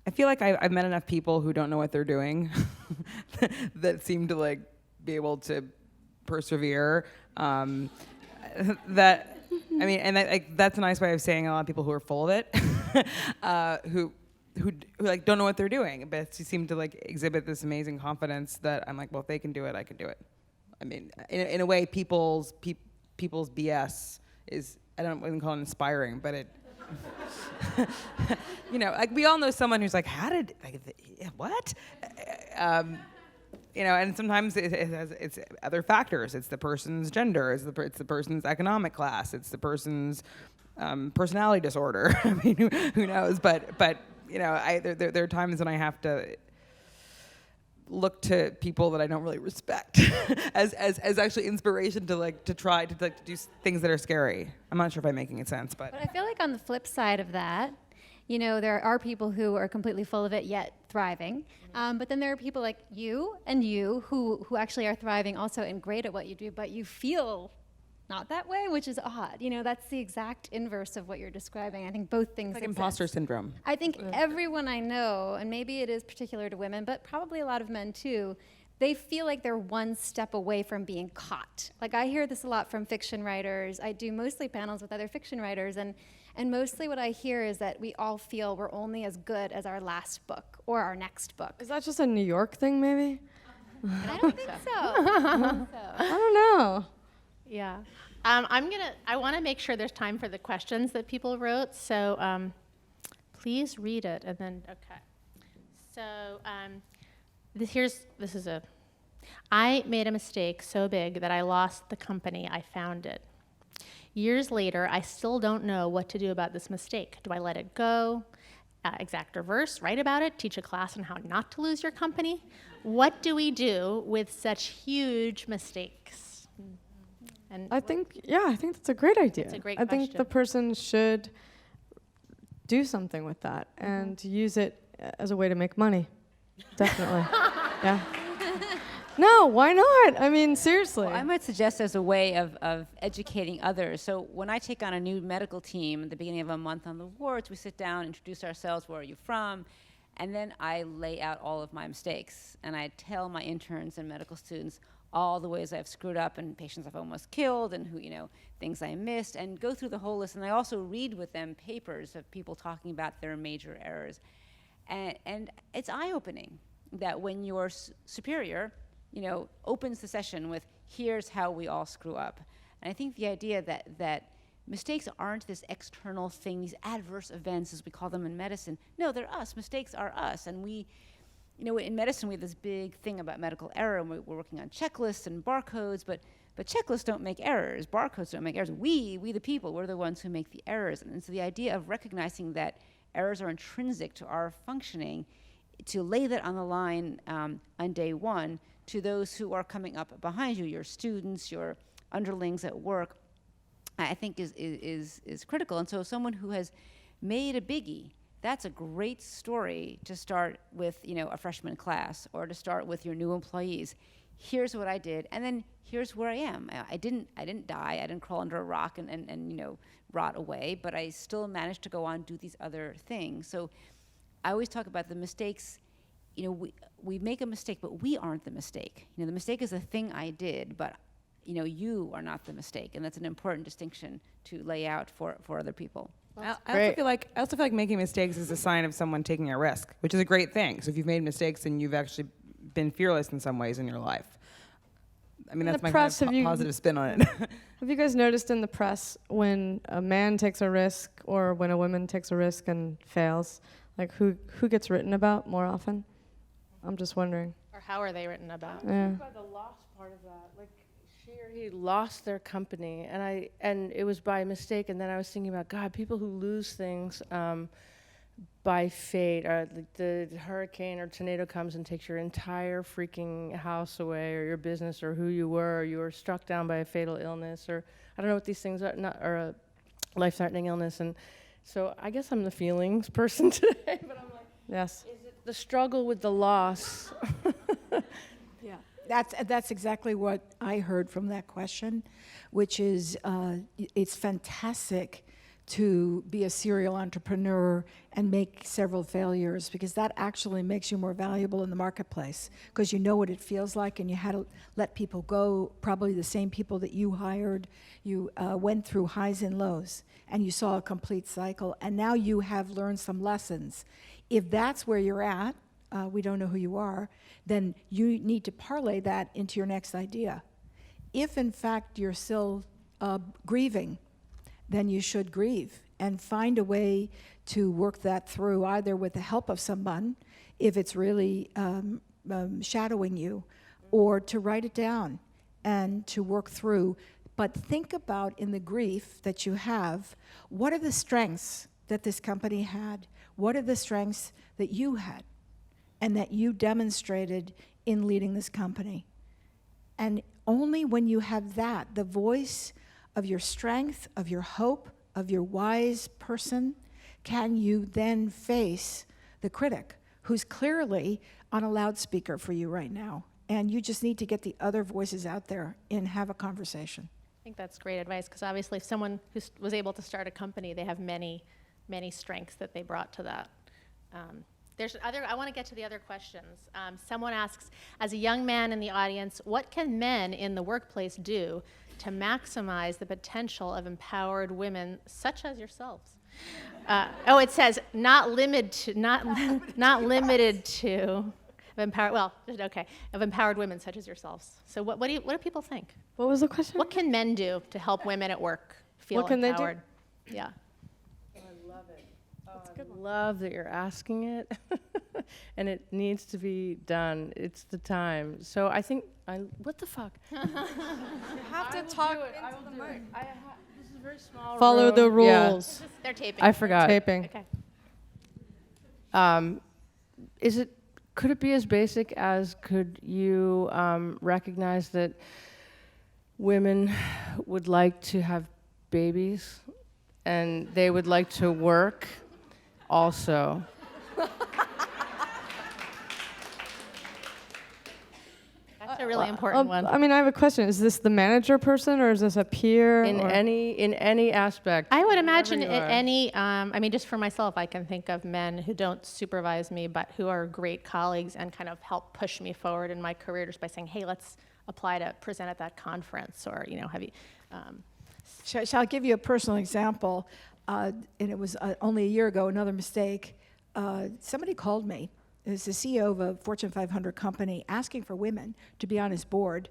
I feel like I've met enough people who don't know what they're doing that seem to like be able to persevere. That's a nice way of saying a lot of people who are full of it, who like don't know what they're doing, but seem to like exhibit this amazing confidence that I'm like, well, if they can do it, I can do it. I mean, in a way, people's BS is, I don't even call it inspiring, but it. Like we all know someone who's like, what? And sometimes it's other factors. It's the person's gender. It's the person's economic class. It's the person's personality disorder. I mean, who knows? But there are times when I have to look to people that I don't really respect as actually inspiration to try to do things that are scary. I'm not sure if I'm making it sense, but I feel like on the flip side of that, there are people who are completely full of it yet thriving, but then there are people like you who actually are thriving also and great at what you do, but you feel not that way, which is odd. That's the exact inverse of what you're describing. I think both things. Like imposter syndrome. I think everyone I know, and maybe it is particular to women, but probably a lot of men too, they feel like they're one step away from being caught. Like I hear this a lot from fiction writers. I do mostly panels with other fiction writers, and mostly what I hear is that we all feel we're only as good as our last book or our next book. Is that just a New York thing, maybe? I don't think so. I don't know. Yeah. I want to make sure there's time for the questions that people wrote, so please read it, and then, okay. So I made a mistake so big that I lost the company I founded. Years later, I still don't know what to do about this mistake. Do I let it go? Exact reverse, write about it, teach a class on how not to lose your company? What do we do with such huge mistakes? And I think that's a great idea. It's a great I question. think the person should do something with that and use it as a way to make money. Definitely. Yeah. No, why not? I mean, seriously. Well, I might suggest as a way of educating others. So when I take on a new medical team at the beginning of a month on the wards, we sit down, introduce ourselves, where are you from? And then I lay out all of my mistakes. And I tell my interns and medical students all the ways I've screwed up and patients I've almost killed and things I missed, and go through the whole list. And I also read with them papers of people talking about their major errors. And it's eye-opening that when your superior, opens the session with, here's how we all screw up. And I think the idea that mistakes aren't this external thing, these adverse events, as we call them in medicine. No, they're us. Mistakes are us. And we, in medicine, we have this big thing about medical error, and we're working on checklists and barcodes, but checklists don't make errors. Barcodes don't make errors. We the people, we're the ones who make the errors. And so the idea of recognizing that errors are intrinsic to our functioning, to lay that on the line on day one to those who are coming up behind you, your students, your underlings at work, I think is critical. And so someone who has made a biggie, that's a great story to start with, a freshman class, or to start with your new employees. Here's what I did, and then here's where I am. I didn't die. I didn't crawl under a rock and rot away, but I still managed to go on and do these other things. So I always talk about the mistakes. We make a mistake, but we aren't the mistake. The mistake is a thing I did, but you are not the mistake, and that's an important distinction to lay out for other people. I also feel like making mistakes is a sign of someone taking a risk, which is a great thing. So if you've made mistakes, then you've actually been fearless in some ways in your life. I mean, that's my kind of positive spin on it. Have you guys noticed in the press when a man takes a risk or when a woman takes a risk and fails, like who gets written about more often? I'm just wondering. Or how are they written about? Yeah. By the loss part of that, like she or he lost their company, and it was by mistake. And then I was thinking about God, people who lose things by fate, or the hurricane or tornado comes and takes your entire freaking house away, or your business, or who you were, or you were struck down by a fatal illness, or I don't know what these things are, or a life-threatening illness. And so I guess I'm the feelings person today, but I'm like, Yes. is it the struggle with the loss? Yeah, that's exactly what I heard from that question, which is it's fantastic to be a serial entrepreneur and make several failures, because that actually makes you more valuable in the marketplace, because you know what it feels like, and you had to let people go, probably the same people that you hired. You went through highs and lows, and you saw a complete cycle, and now you have learned some lessons. If that's where you're at, we don't know who you are, then you need to parlay that into your next idea. If in fact you're still grieving, then you should grieve and find a way to work that through, either with the help of someone, if it's really shadowing you, or to write it down and to work through. But think about, in the grief that you have, what are the strengths that this company had? What are the strengths that you had and that you demonstrated in leading this company? And only when you have that, the voice of your strength, of your hope, of your wise person, can you then face the critic, who's clearly on a loudspeaker for you right now. And you just need to get the other voices out there and have a conversation. I think that's great advice, because obviously someone who was able to start a company, they have many strengths that they brought to that. I want to get to the other questions. Someone asks, as a young man in the audience, what can men in the workplace do to maximize the potential of empowered women such as yourselves? It says not limited to of empowered women such as yourselves. So what do people think? What was the question? What can men do to help women at work feel What can they do? empowered? Yeah. I love it. I love that you're asking it, and it needs to be done. It's the time. So I think what the fuck? You have to talk into the mic. This is a very small Follow room. the Yeah. rules. They're taping. I forgot. Taping. Okay. Could it be as basic as, could you recognize that women would like to have babies and they would like to work also? That's a really important one. I mean, I have a question. Is this the manager person, or is this a peer? In any aspect. I would imagine wherever you are. any, just for myself, I can think of men who don't supervise me, but who are great colleagues and kind of help push me forward in my career just by saying, hey, let's apply to present at that conference, or, have you... Shall I give you a personal example? And it was only a year ago, another mistake. Somebody called me. It was the CEO of a Fortune 500 company asking for women to be on his board.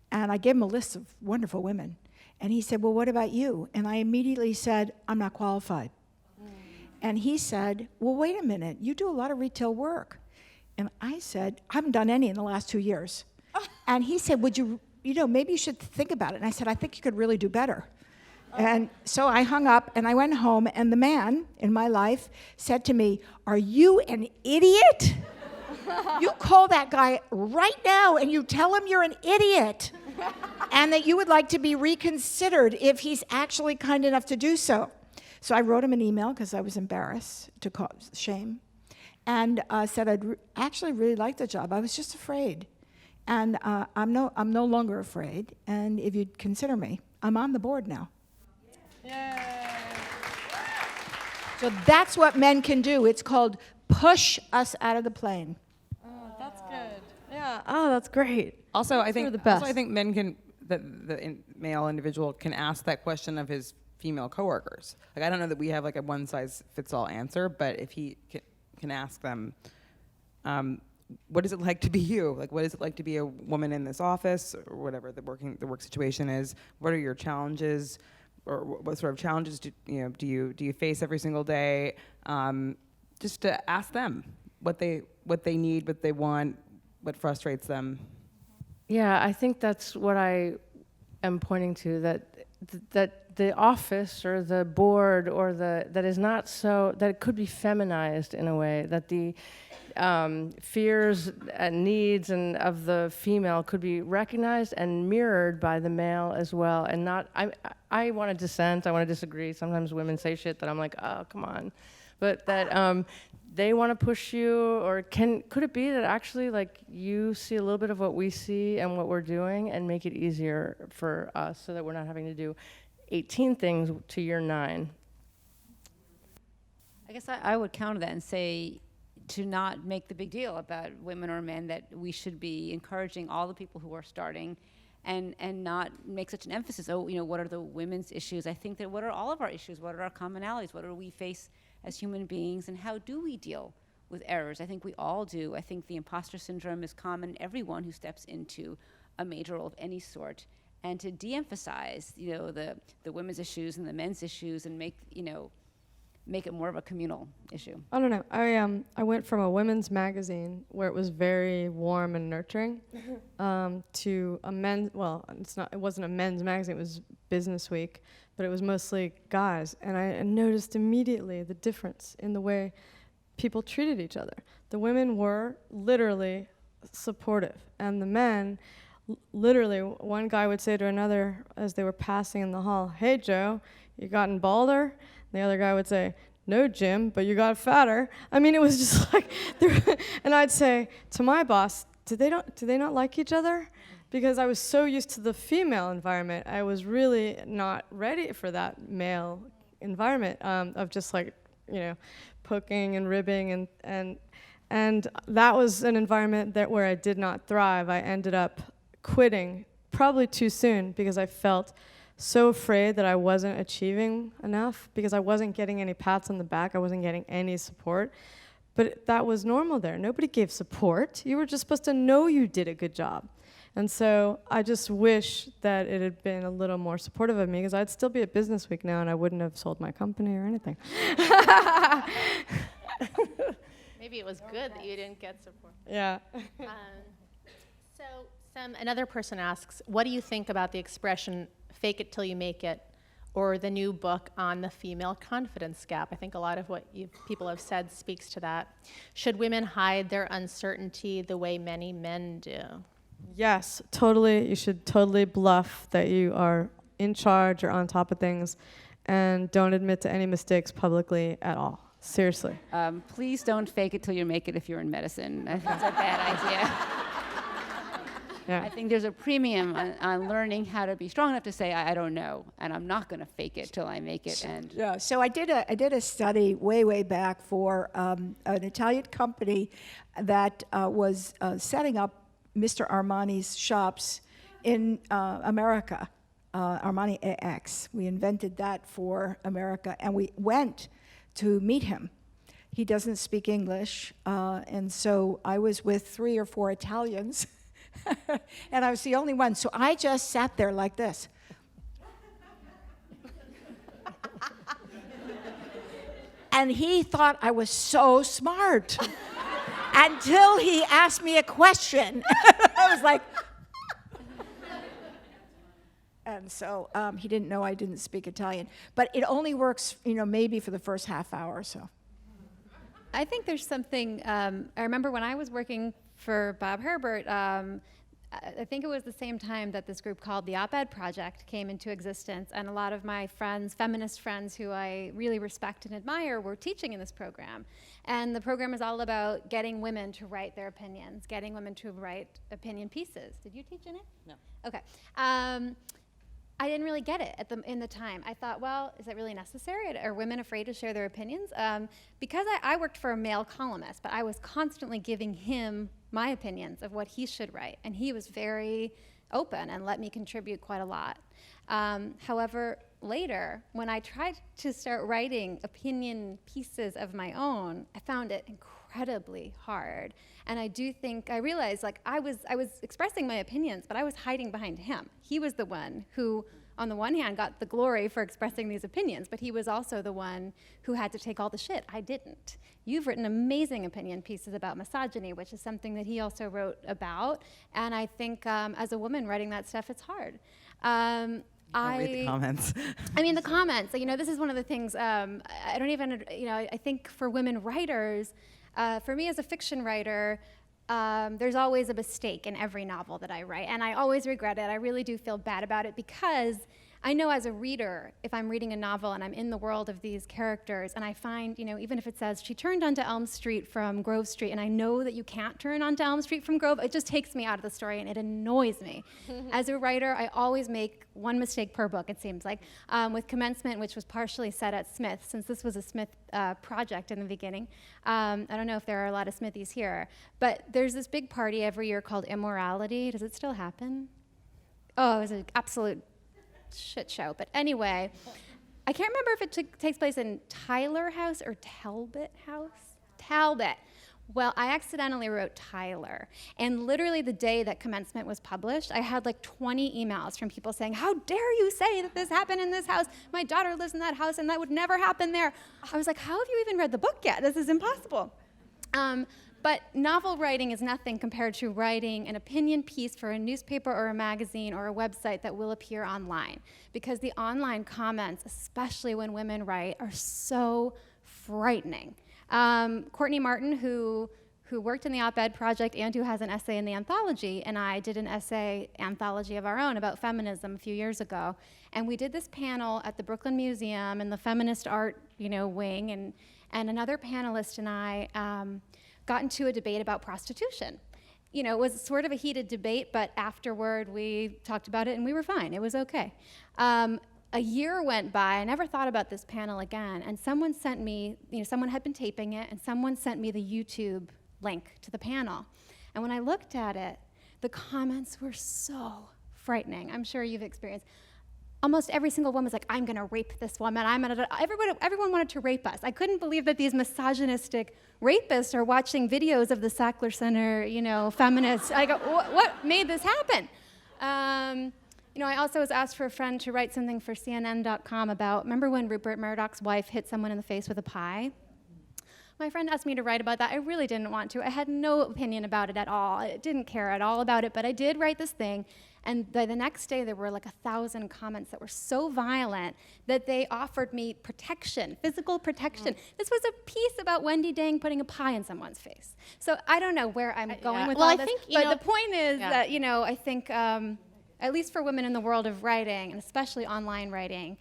And I gave him a list of wonderful women. And he said, well, what about you? And I immediately said, I'm not qualified. And he said, well, wait a minute. You do a lot of retail work. And I said, I haven't done any in the last 2 years. And he said, would you, maybe you should think about it. And I said, I think you could really do better. And so I hung up and I went home, and the man in my life said to me, are you an idiot? You call that guy right now and you tell him you're an idiot and that you would like to be reconsidered if he's actually kind enough to do so. So I wrote him an email because I was embarrassed, to cause shame, and said I'd actually really like the job. I was just afraid. And I'm no longer afraid. And if you'd consider me, I'm on the board now. So that's what men can do. It's called push us out of the plane. Oh, that's good. Yeah. Oh, that's great. Also, I think men can. male individual can ask that question of his female coworkers. Like, I don't know that we have like a one-size-fits-all answer, but if he can ask them, what is it like to be you? Like, what is it like to be a woman in this office, or whatever the work situation is? What are your challenges, or what sort of challenges do you face every single day? Just to ask them what they need, what they want, what frustrates them. Yeah, I think that's what I am pointing to, that the office or the board or that is not so, that it could be feminized in a way, that the fears and needs and of the female could be recognized and mirrored by the male as well. And not, I want to dissent, I want to disagree. Sometimes women say shit that I'm like, oh, come on. But that they want to push you, or could it be that actually like you see a little bit of what we see and what we're doing and make it easier for us so that we're not having to do 18 things to year 9? I guess I would counter that and say to not make the big deal about women or men, that we should be encouraging all the people who are starting and not make such an emphasis, what are the women's issues? I think that what are all of our issues? What are our commonalities? What do we face as human beings, and how do we deal with errors? I think we all do. I think the imposter syndrome is common in everyone who steps into a major role of any sort, and to de-emphasize, the women's issues and the men's issues, and make it more of a communal issue. I don't know. I went from a women's magazine where it was very warm and nurturing to a men's. Well, it wasn't a men's magazine. It was Business Week, but it was mostly guys, and I noticed immediately the difference in the way people treated each other. The women were literally supportive, and the men, literally, one guy would say to another as they were passing in the hall, "Hey, Joe, you gotten balder?" The other guy would say, "No, Jim, but you got fatter." I mean, it was just like, and I'd say to my boss, do they not like each other? Because I was so used to the female environment, I was really not ready for that male environment of just like, poking and ribbing, and that was an environment where I did not thrive. I ended up quitting probably too soon because I felt so afraid that I wasn't achieving enough, because I wasn't getting any pats on the back, I wasn't getting any support. But that was normal there. Nobody gave support. You were just supposed to know you did a good job. And so I just wish that it had been a little more supportive of me, because I'd still be at Business Week now and I wouldn't have sold my company or anything. Maybe it was good that you didn't get support. Yeah. Another person asks, what do you think about the expression, fake it till you make it, or the new book on the female confidence gap? I think a lot of what people have said speaks to that. Should women hide their uncertainty the way many men do? Yes, totally. You should totally bluff that you are in charge or on top of things, and don't admit to any mistakes publicly at all. Seriously. Please don't fake it till you make it if you're in medicine. I think that's a bad idea. Yeah. I think there's a premium on learning how to be strong enough to say, I don't know, and I'm not going to fake it till I make it. And Yeah, so I did a study way back for an Italian company that was setting up Mr. Armani's shops in America, Armani AX. We invented that for America, and we went to meet him. He doesn't speak English, and so I was with 3 or 4 Italians, and I was the only one. So I just sat there like this. And he thought I was so smart until he asked me a question. I was like, and so he didn't know I didn't speak Italian. But it only works, maybe for the first half hour or so. I think there's something, I remember when I was working for Bob Herbert, I think it was the same time that this group called the Op-Ed Project came into existence, and a lot of my friends, feminist friends who I really respect and admire, were teaching in this program. And the program is all about getting women to write their opinions, getting women to write opinion pieces. Did you teach in it? No. Okay. I didn't really get it in the time. I thought, well, is that really necessary? Are women afraid to share their opinions? Because I worked for a male columnist, but I was constantly giving him my opinions of what he should write. And he was very open and let me contribute quite a lot. However, later, when I tried to start writing opinion pieces of my own, I found it incredibly hard. And I do think, I realized, like, I was expressing my opinions, but I was hiding behind him. He was the one who, on the one hand, got the glory for expressing these opinions, but he was also the one who had to take all the shit. I didn't. You've written amazing opinion pieces about misogyny, which is something that he also wrote about. And I think as a woman writing that stuff, it's hard. Read the comments. I mean, the comments, you know, this is one of the things, I don't even, you know, I think for women writers, for me as a fiction writer, there's always a mistake in every novel that I write, and I always regret it. I really do feel bad about it because I know as a reader, if I'm reading a novel and I'm in the world of these characters, and I find, you know, even if it says she turned onto Elm Street from Grove Street, and I know that you can't turn onto Elm Street from Grove, it just takes me out of the story and it annoys me. As a writer, I always make one mistake per book, it seems like. With Commencement, which was partially set at Smith, since this was a Smith project in the beginning. I don't know if there are a lot of Smithies here, but there's this big party every year called Immorality. Does it still happen? Oh, it was an absolute shit show. But anyway, I can't remember if it takes place in Tyler House or Talbot House. Talbot. Well, I accidentally wrote Tyler. And literally the day that Commencement was published, I had like 20 emails from people saying, how dare you say that this happened in this house? My daughter lives in that house and that would never happen there. I was like, how have you even read the book yet? This is impossible. But novel writing is nothing compared to writing an opinion piece for a newspaper or a magazine or a website that will appear online. Because the online comments, especially when women write, are so frightening. Courtney Martin, who worked in the op-ed project and who has an essay in the anthology, and I did an essay anthology of our own about feminism a few years ago. And we did this panel at the Brooklyn Museum in the feminist art, you know, wing, and another panelist and I got into a debate about prostitution. You know, it was sort of a heated debate, but afterward we talked about it and we were fine. It was okay. A year went by, I never thought about this panel again, and someone sent me, you know, someone had been taping it, and someone sent me the YouTube link to the panel. And when I looked at it, the comments were so frightening. I'm sure you've experienced. Almost every single one was like, I'm gonna rape this woman. Everyone wanted to rape us. I couldn't believe that these misogynistic rapists are watching videos of the Sackler Center, you know, feminists. I go, what made this happen? You know, I also was asked for a friend to write something for CNN.com about, remember when Rupert Murdoch's wife hit someone in the face with a pie? My friend asked me to write about that. I really didn't want to. I had no opinion about it at all. I didn't care at all about it, but I did write this thing. And by the next day, there were like 1,000 comments that were so violent that they offered me protection, physical protection. This was a piece about Wendy Dang putting a pie in someone's face. So I don't know where I'm going with all this, but the point is that, you know, I think, at least for women in the world of writing, and especially online writing,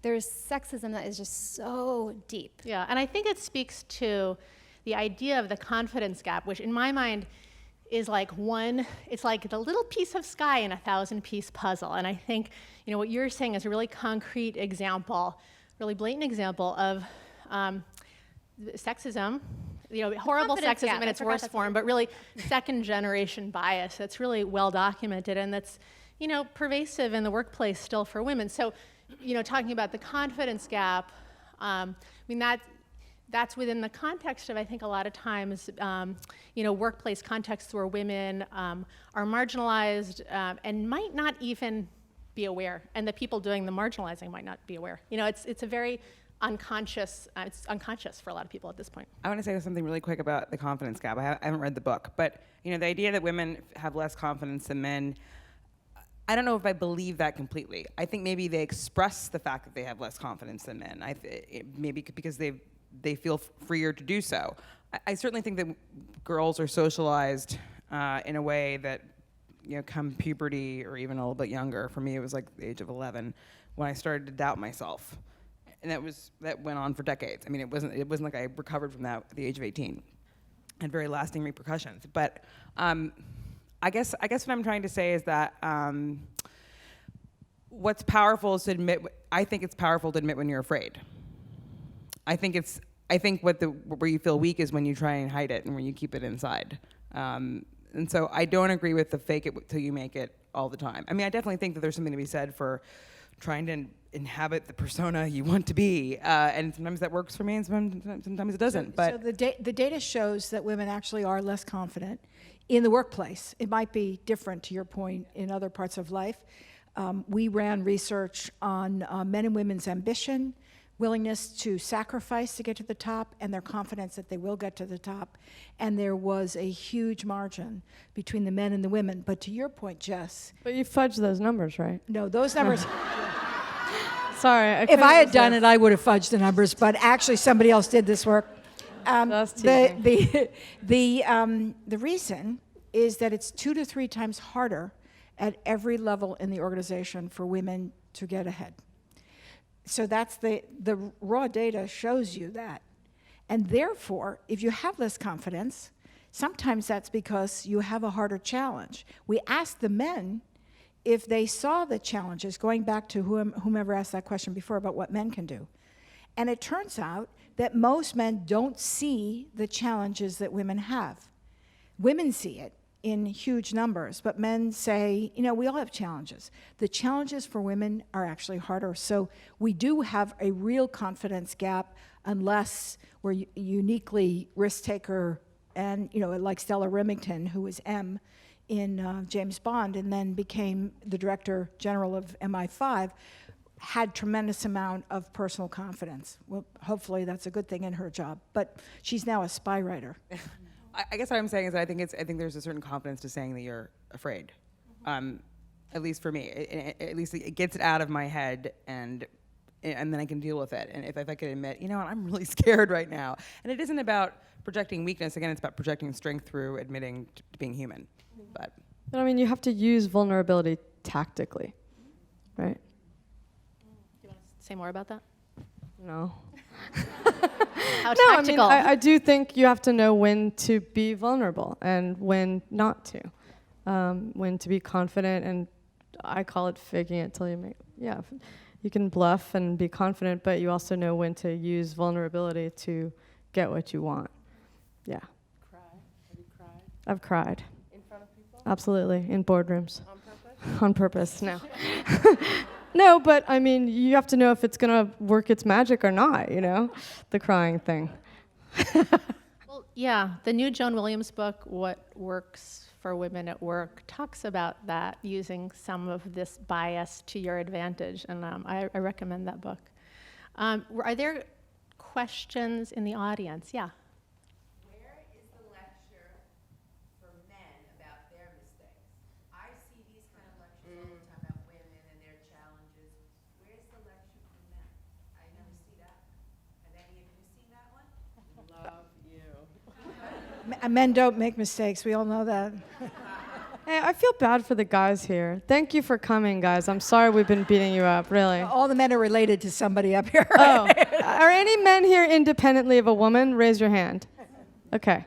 there's sexism that is just so deep. Yeah, and I think it speaks to the idea of the confidence gap, which in my mind is like it's like the little piece of sky in a 1,000-piece puzzle. And I think, you know, what you're saying is a really concrete example, really blatant example of sexism, you know, horrible sexism in its worst form, but really second-generation bias that's really well documented and that's, you know, pervasive in the workplace still for women. So, you know, talking about the confidence gap, I mean, that's within the context of, I think, a lot of times, you know, workplace contexts where women are marginalized and might not even be aware, and the people doing the marginalizing might not be aware. You know, it's a very unconscious, it's unconscious for a lot of people at this point. I want to say something really quick about the confidence gap. I haven't read the book, but, you know, the idea that women have less confidence than men, I don't know if I believe that completely. I think maybe they express the fact that they have less confidence than men. Maybe because they feel freer to do so. I certainly think that girls are socialized in a way that, you know, come puberty or even a little bit younger. For me, it was like the age of 11 when I started to doubt myself, and that went on for decades. I mean, it wasn't like I recovered from that at the age of 18. It had very lasting repercussions. But I guess what I'm trying to say is that what's powerful is to admit. I think it's powerful to admit when you're afraid. I think where you feel weak is when you try and hide it and when you keep it inside. And so I don't agree with the fake it till you make it all the time. I mean, I definitely think that there's something to be said for trying to inhabit the persona you want to be, and sometimes that works for me, and sometimes it doesn't. So the data shows that women actually are less confident in the workplace. It might be different, to your point, in other parts of life. We ran research on men and women's ambition, willingness to sacrifice to get to the top, and their confidence that they will get to the top. And there was a huge margin between the men and the women. But to your point, Jess. But you fudged those numbers, right? No, those numbers. Sorry. If I had done it, I would have fudged the numbers. But actually, somebody else did this work. The reason is that it's 2 to 3 times harder at every level in the organization for women to get ahead. So that's the raw data shows you that. And therefore, if you have less confidence, sometimes that's because you have a harder challenge. We asked the men if they saw the challenges, going back to whomever asked that question before about what men can do. And it turns out that most men don't see the challenges that women have. Women see it in huge numbers, but men say, we all have challenges. The challenges for women are actually harder. So we do have a real confidence gap unless we're uniquely risk taker and, like Stella Remington, who was M in James Bond and then became the Director General of MI5, had tremendous amount of personal confidence. Well, hopefully that's a good thing in her job, but she's now a spy writer. I guess what I'm saying is that I think there's a certain confidence to saying that you're afraid. At least for me, at least it gets it out of my head, and then I can deal with it. And if I could admit, I'm really scared right now. And it isn't about projecting weakness. Again, it's about projecting strength through admitting to being human. But you have to use vulnerability tactically, right? Do you want to say more about that? No. How tactical? I do think you have to know when to be vulnerable and when not to. When to be confident, and I call it faking it till you make, you can bluff and be confident, but you also know when to use vulnerability to get what you want. Yeah. Cry? Have you cried? I've cried. In front of people? Absolutely, in boardrooms. On purpose? On purpose, no. No, but you have to know if it's gonna work its magic or not, the crying thing. Well, yeah, the new Joan Williams book, What Works for Women at Work, talks about that, using some of this bias to your advantage, and I recommend that book. Are there questions in the audience? Yeah. Where is the lecture for men about their mistakes? I see these kind of lectures all the time about women and their challenges. Where's the lecture for men? I never see that. Have any of you seen that one? Love you. Men don't make mistakes. We all know that. Hey, I feel bad for the guys here. Thank you for coming, guys. I'm sorry we've been beating you up, really. All the men are related to somebody up here. Oh, are any men here independently of a woman? Raise your hand. Okay.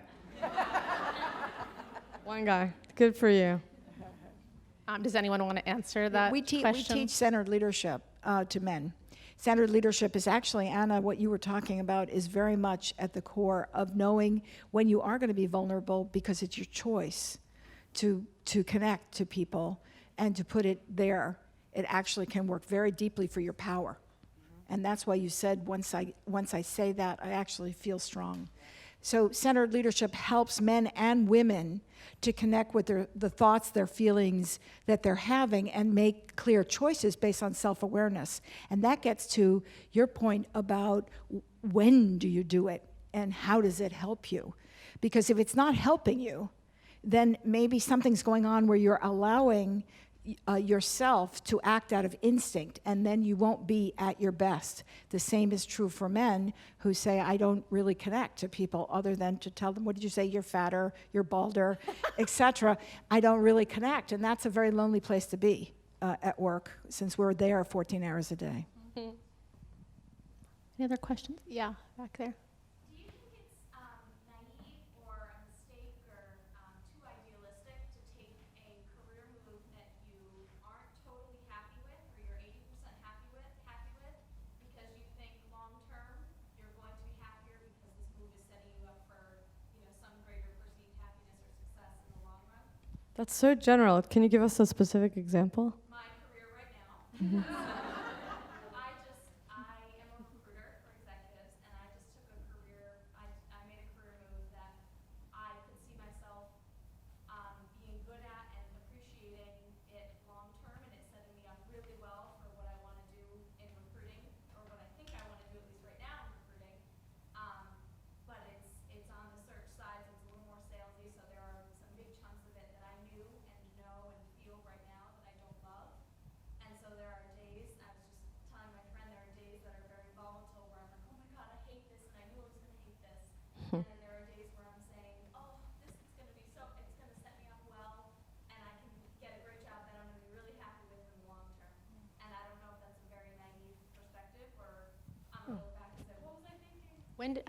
One guy. Good for you. Does anyone want to answer that We question? teach centered leadership to men. Centered leadership is actually, Anna, what you were talking about is very much at the core of knowing when you are going to be vulnerable, because it's your choice to connect to people and to put it there. It actually can work very deeply for your power. And that's why you said, once I say that, I actually feel strong. So centered leadership helps men and women to connect with the thoughts, their feelings that they're having, and make clear choices based on self-awareness. And that gets to your point about when do you do it and how does it help you? Because if it's not helping you, then maybe something's going on where you're allowing yourself to act out of instinct, and then you won't be at your best. The same is true for men who say, I don't really connect to people other than to tell them, what did you say, you're fatter, you're balder, etc. I don't really connect, and that's a very lonely place to be at work, since we're there 14 hours a day. Mm-hmm. Any other questions? Yeah, back there. Do you think it's naive or a mistake or too idealistic to take a career move that you aren't totally happy with, or you're 80% happy with, because you think long term you're going to be happier because this move is setting you up for, some greater perceived happiness or success in the long run? That's so general. Can you give us a specific example? My career right now. I am a recruiter for executives, and I just took a career, I made a career move that I could see myself being good at and appreciating it long term, and it's setting me up really well for what I want to do in recruiting, or what I think I want to do at least right now in recruiting. But it's on the search side, so it's a little more salesy, so there are some big chunks of it that I knew and know and feel right now that I don't love. And so there are days, I was just telling my friend, there are days that are very volatile where I'm like, oh my God, I hate this, and I knew I was going to hate this. And then there are days where I'm saying, oh, this is going to be so, it's going to set me up well, and I can get a great job that I'm going to be really happy with in the long term. And I don't know if that's a very naive perspective, or I'm going to look back and say, what was I thinking?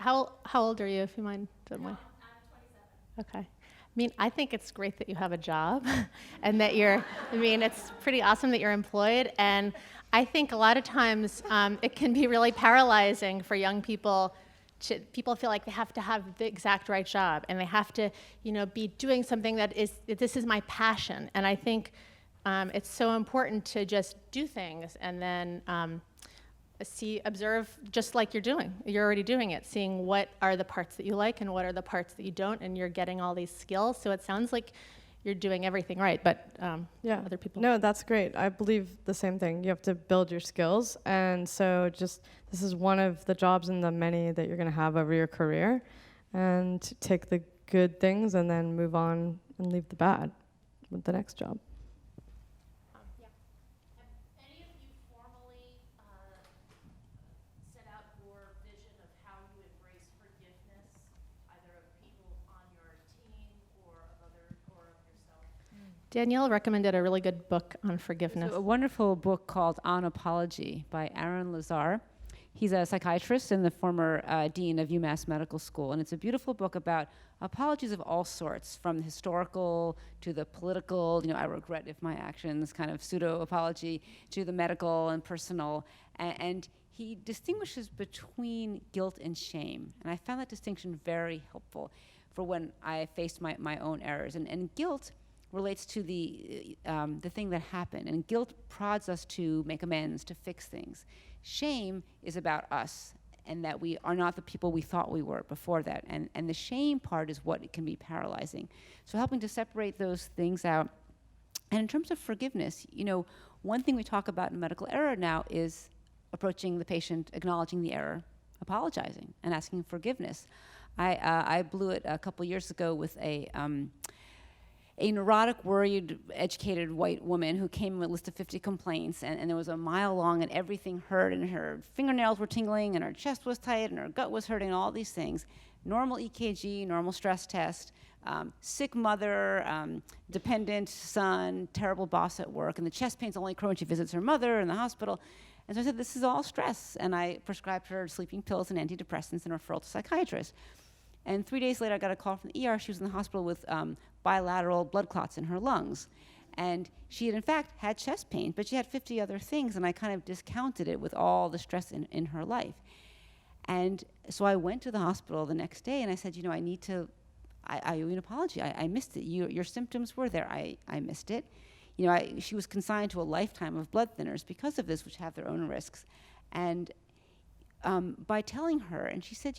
How old are you, if you mind? Don't mind. I'm 27. Okay. I mean, I think it's great that you have a job and that it's pretty awesome that you're employed. And I think a lot of times it can be really paralyzing for young people. People feel like they have to have the exact right job, and they have to, be doing something this is my passion. And I think it's so important to just do things and then observe just like you're doing. You're already doing it, seeing what are the parts that you like and what are the parts that you don't, and you're getting all these skills. So it sounds like you're doing everything right, but other people. No, that's great. I believe the same thing. You have to build your skills, and so this is one of the jobs in the many that you're going to have over your career, and take the good things and then move on and leave the bad with the next job. Have any of you formally set out your vision of how you embrace forgiveness, either of people on your team or of yourself? Danielle recommended a really good book on forgiveness. There's a wonderful book called On Apology by Aaron Lazar. He's a psychiatrist and the former dean of UMass Medical School. And it's a beautiful book about apologies of all sorts, from the historical to the political, I regret if my actions, kind of pseudo-apology, to the medical and personal. And he distinguishes between guilt and shame. And I found that distinction very helpful for when I faced my own errors. And guilt relates to the thing that happened. And guilt prods us to make amends, to fix things. Shame is about us, and that we are not the people we thought we were before that. And the shame part is what can be paralyzing. So helping to separate those things out. And in terms of forgiveness, one thing we talk about in medical error now is approaching the patient, acknowledging the error, apologizing, and asking forgiveness. I blew it a couple years ago with a neurotic, worried, educated white woman who came with a list of 50 complaints, and there was a mile long, and everything hurt, and her fingernails were tingling, and her chest was tight, and her gut was hurting, all these things. Normal EKG, normal stress test, sick mother, dependent son, terrible boss at work, and the chest pain's only occur when she visits her mother in the hospital. And so I said, this is all stress, and I prescribed her sleeping pills and antidepressants and referral to psychiatrist. And 3 days later, I got a call from the ER. She was in the hospital with bilateral blood clots in her lungs. And she had, in fact, had chest pain, but she had 50 other things, and I kind of discounted it with all the stress in her life. And so I went to the hospital the next day, and I said, I need to, I owe you an apology. I missed it. Your symptoms were there. I missed it. She was consigned to a lifetime of blood thinners because of this, which have their own risks. And by telling her, and she said,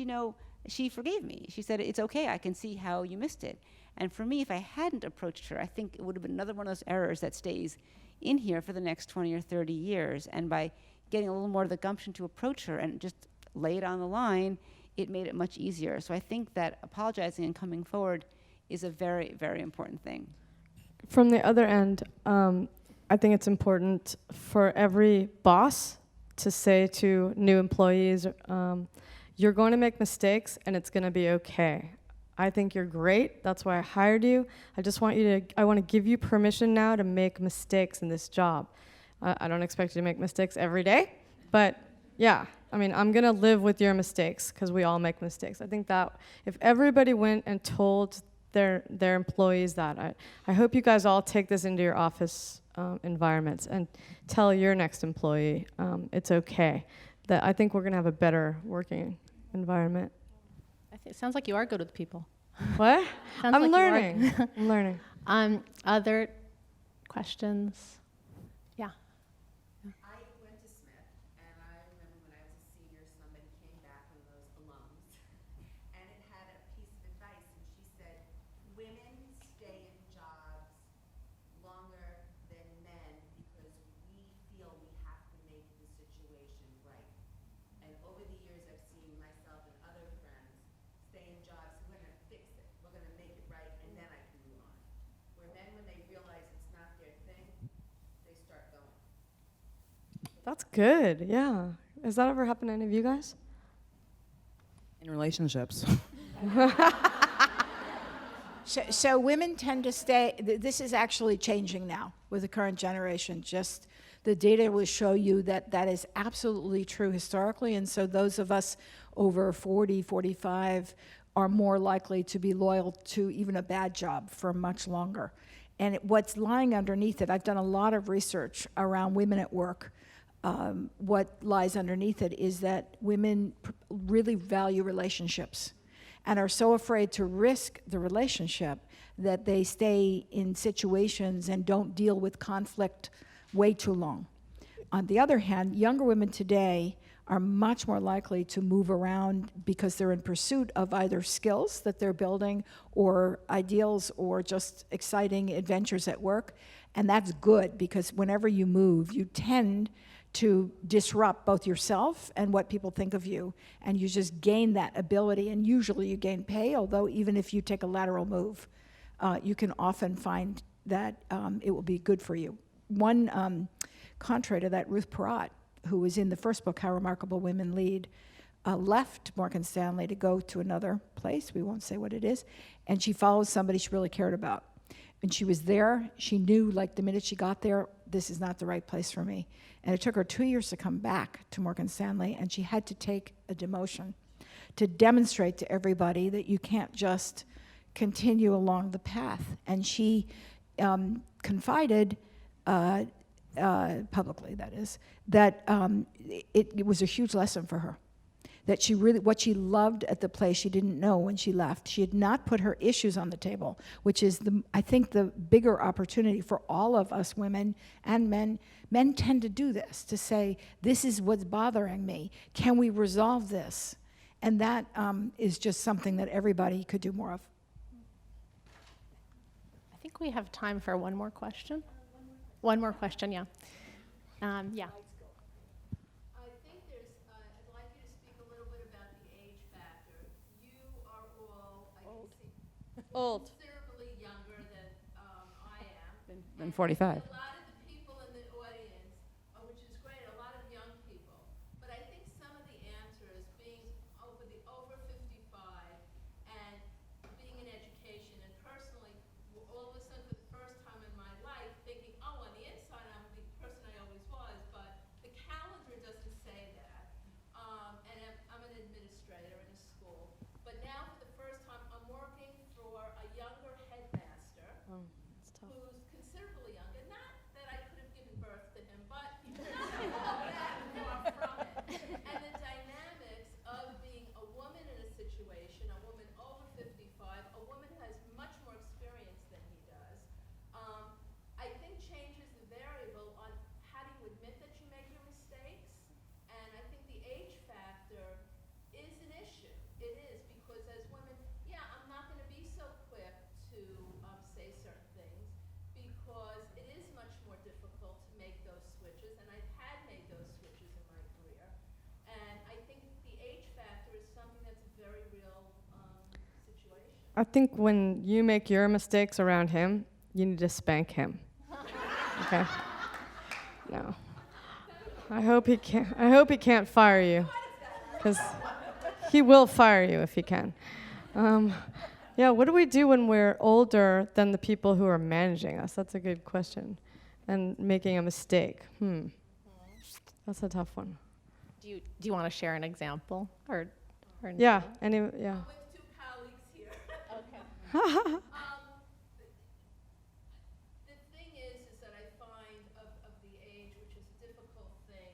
she forgave me. She said, it's okay, I can see how you missed it. And for me, if I hadn't approached her, I think it would have been another one of those errors that stays in here for the next 20 or 30 years. And by getting a little more of the gumption to approach her and just lay it on the line, it made it much easier. So I think that apologizing and coming forward is a very, very important thing. From the other end, I think it's important for every boss to say to new employees, you're going to make mistakes, and it's going to be okay. I think you're great. That's why I hired you. I want to give you permission now to make mistakes in this job. I don't expect you to make mistakes every day, but yeah, I'm going to live with your mistakes, because we all make mistakes. I think that if everybody went and told their employees that, I hope you guys all take this into your office environments and tell your next employee it's okay. That I think we're going to have a better working environment. It sounds like you are good with people. What? Sounds I'm like learning. I'm learning. Other questions? Yeah. I went to Smith, and I remember when I was a senior, somebody came back, one of those alums, and it had a piece of advice, and she said, women stay in jobs longer than men because we feel we have to make the situation right. And over the years, I've seen myself and other friends stay in jobs, we're gonna fix it, we're gonna make it right, and then I can move on. Where men, when they realize it's not their thing, they start going. That's good. Yeah. Has that ever happened to any of you guys? In relationships. So women tend to stay, this is actually changing now with the current generation. Just the data will show you that that is absolutely true historically. And so those of us over 40, 45 are more likely to be loyal to even a bad job for much longer. And what's lying underneath it, I've done a lot of research around women at work. What lies underneath it is that women really value relationships and are so afraid to risk the relationship that they stay in situations and don't deal with conflict way too long. On the other hand, younger women today are much more likely to move around because they're in pursuit of either skills that they're building or ideals or just exciting adventures at work. And that's good because whenever you move, you tend to disrupt both yourself and what people think of you. And you just gain that ability, and usually you gain pay, although even if you take a lateral move, you can often find that it will be good for you. One contrary to that, Ruth Perot, who was in the first book, How Remarkable Women Lead, left Morgan Stanley to go to another place, we won't say what it is, and she followed somebody she really cared about. And she was there, she knew like the minute she got there, this is not the right place for me. And it took her 2 years to come back to Morgan Stanley, and she had to take a demotion to demonstrate to everybody that you can't just continue along the path. And she confided, publicly that is, that it was a huge lesson for her. That she really, what she loved at the place she didn't know when she left. She had not put her issues on the table, which is, I think, the bigger opportunity for all of us women and men. Men tend to do this, to say, this is what's bothering me. Can we resolve this? And that is just something that everybody could do more of. I think we have time for one more question. One more question, yeah. Yeah. I think there's, I'd like you to speak a little bit about the age factor. You are all, I can see, Old. considerably younger than I am. Than 45. A lot of the people in the audience, which is great, a lot of young people. But I think some of the answers, being over 55 and being in education, and personally, all of a sudden for the first time in my life, thinking, oh, on the inside I'm the person I always was, but the calendar doesn't say that. And I'm an administrator in a school. But now for the first time, I'm working for a younger headmaster who's considerably younger. Not that I could have given birth to him, but not that far from it. And the dynamics of being a woman in a situation, a woman over 55, a woman who has much more experience than he does, I think changes the variable on how do you admit that you make your mistakes. And I think the age factor is an issue. It is, because as women, yeah, I'm not going to be so quick to say certain things because it is much more difficult to make those switches, and I've had made those switches in my career. And I think the age factor is something that's a very real situation. I think when you make your mistakes around him, you need to spank him. Okay? No. I hope he can't fire you, because he will fire you if he can. Yeah, what do we do when we're older than the people who are managing us? That's a good question. And making a mistake. That's a tough one. Do you want to share an example? Or Yeah, yeah. With two colleagues here. Okay. The thing is that I find of the age, which is a difficult thing,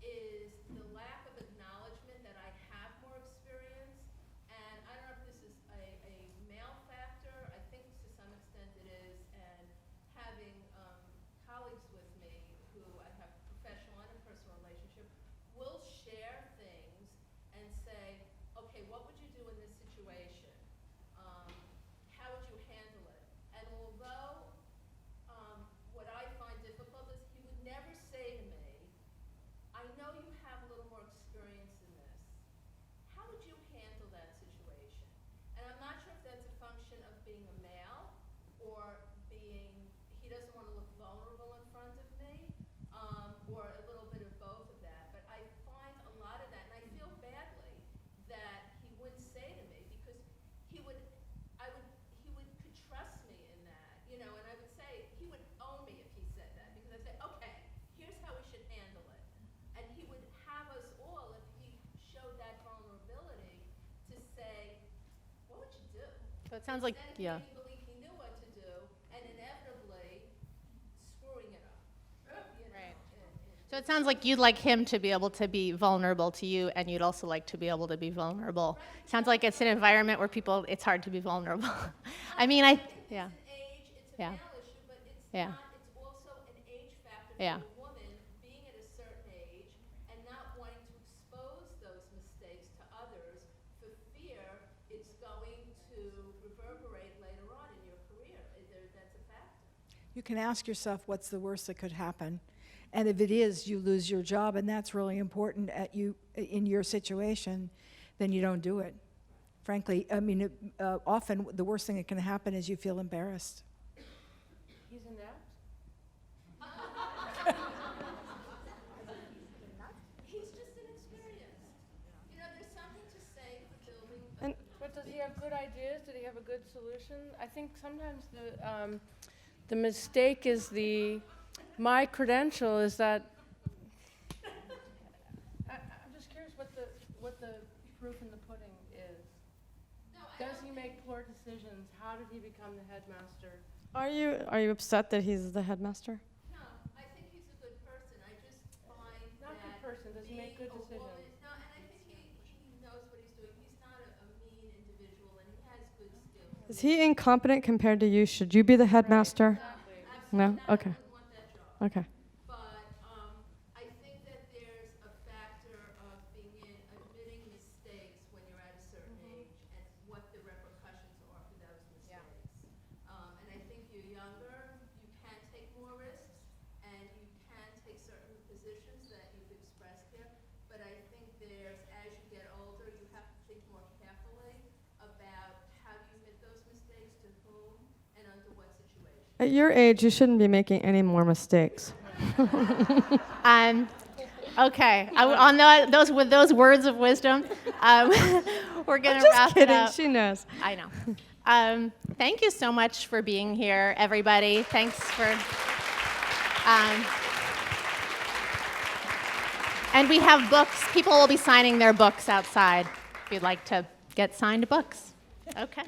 is the lack of acknowledgement that I have more experience. And I don't know if this is a male factor. I think to some extent it is. And being a male or being, he doesn't want to look vulnerable in front of me, or a little bit of both of that. But I find a lot of that, and I feel badly that he wouldn't say to me, because he could trust me in that, you know, and I would say, he would own me if he said that, because I'd say, okay, here's how we should handle it. And he would have us all, if he showed that vulnerability, to say, what would you do? So it sounds like, Then yeah. he believed he knew what to do, and inevitably screwing it up. You know, Right. and- So it sounds like you'd like him to be able to be vulnerable to you, and you'd also like to be able to be vulnerable. Sounds like it's an environment where it's hard to be vulnerable. I mean, yeah. It's an age, it's a Yeah. male issue, but it's Yeah. not, it's also an age factor Yeah. for a woman being at a certain age and not wanting to expose those mistakes to others for fear it's going to reverberate later on in your career. That's a factor. You can ask yourself, what's the worst that could happen? And if it is, you lose your job, and that's really important in your situation, then you don't do it. Frankly, I mean, often the worst thing that can happen is you feel embarrassed. He's inept? He's just inexperienced. You know, there's something to say for building. But does he have good ideas? Did he have a good solution? I think sometimes the mistake is my credential is that I'm just curious what the proof in the pudding is. Does he make poor decisions? How did he become the headmaster? Are you upset that he's the headmaster? No, I think he's a good person. I just find Not that good person. Does he make good being a decisions? woman- No, and I think he knows what he's doing. He's not a mean individual, and he has good skills. Is he incompetent compared to you? Should you be the headmaster? No? Absolutely not. Okay. I wouldn't want that job. Okay. But I think that there's a factor of admitting mistakes when you're at a certain age and what the repercussions are for those mistakes. And I think you're younger, you can take more risks, and you can take certain positions that you've expressed here. But I think as you get older, you have to think more carefully about how you admit those mistakes, to whom, and under what situation. At your age, you shouldn't be making any more mistakes. Okay. With those words of wisdom, we're going to wrap Just kidding. it up. She knows. I know. Thank you so much for being here, everybody. Thanks for. And we have books. People will be signing their books outside if you'd like to get signed books. Okay.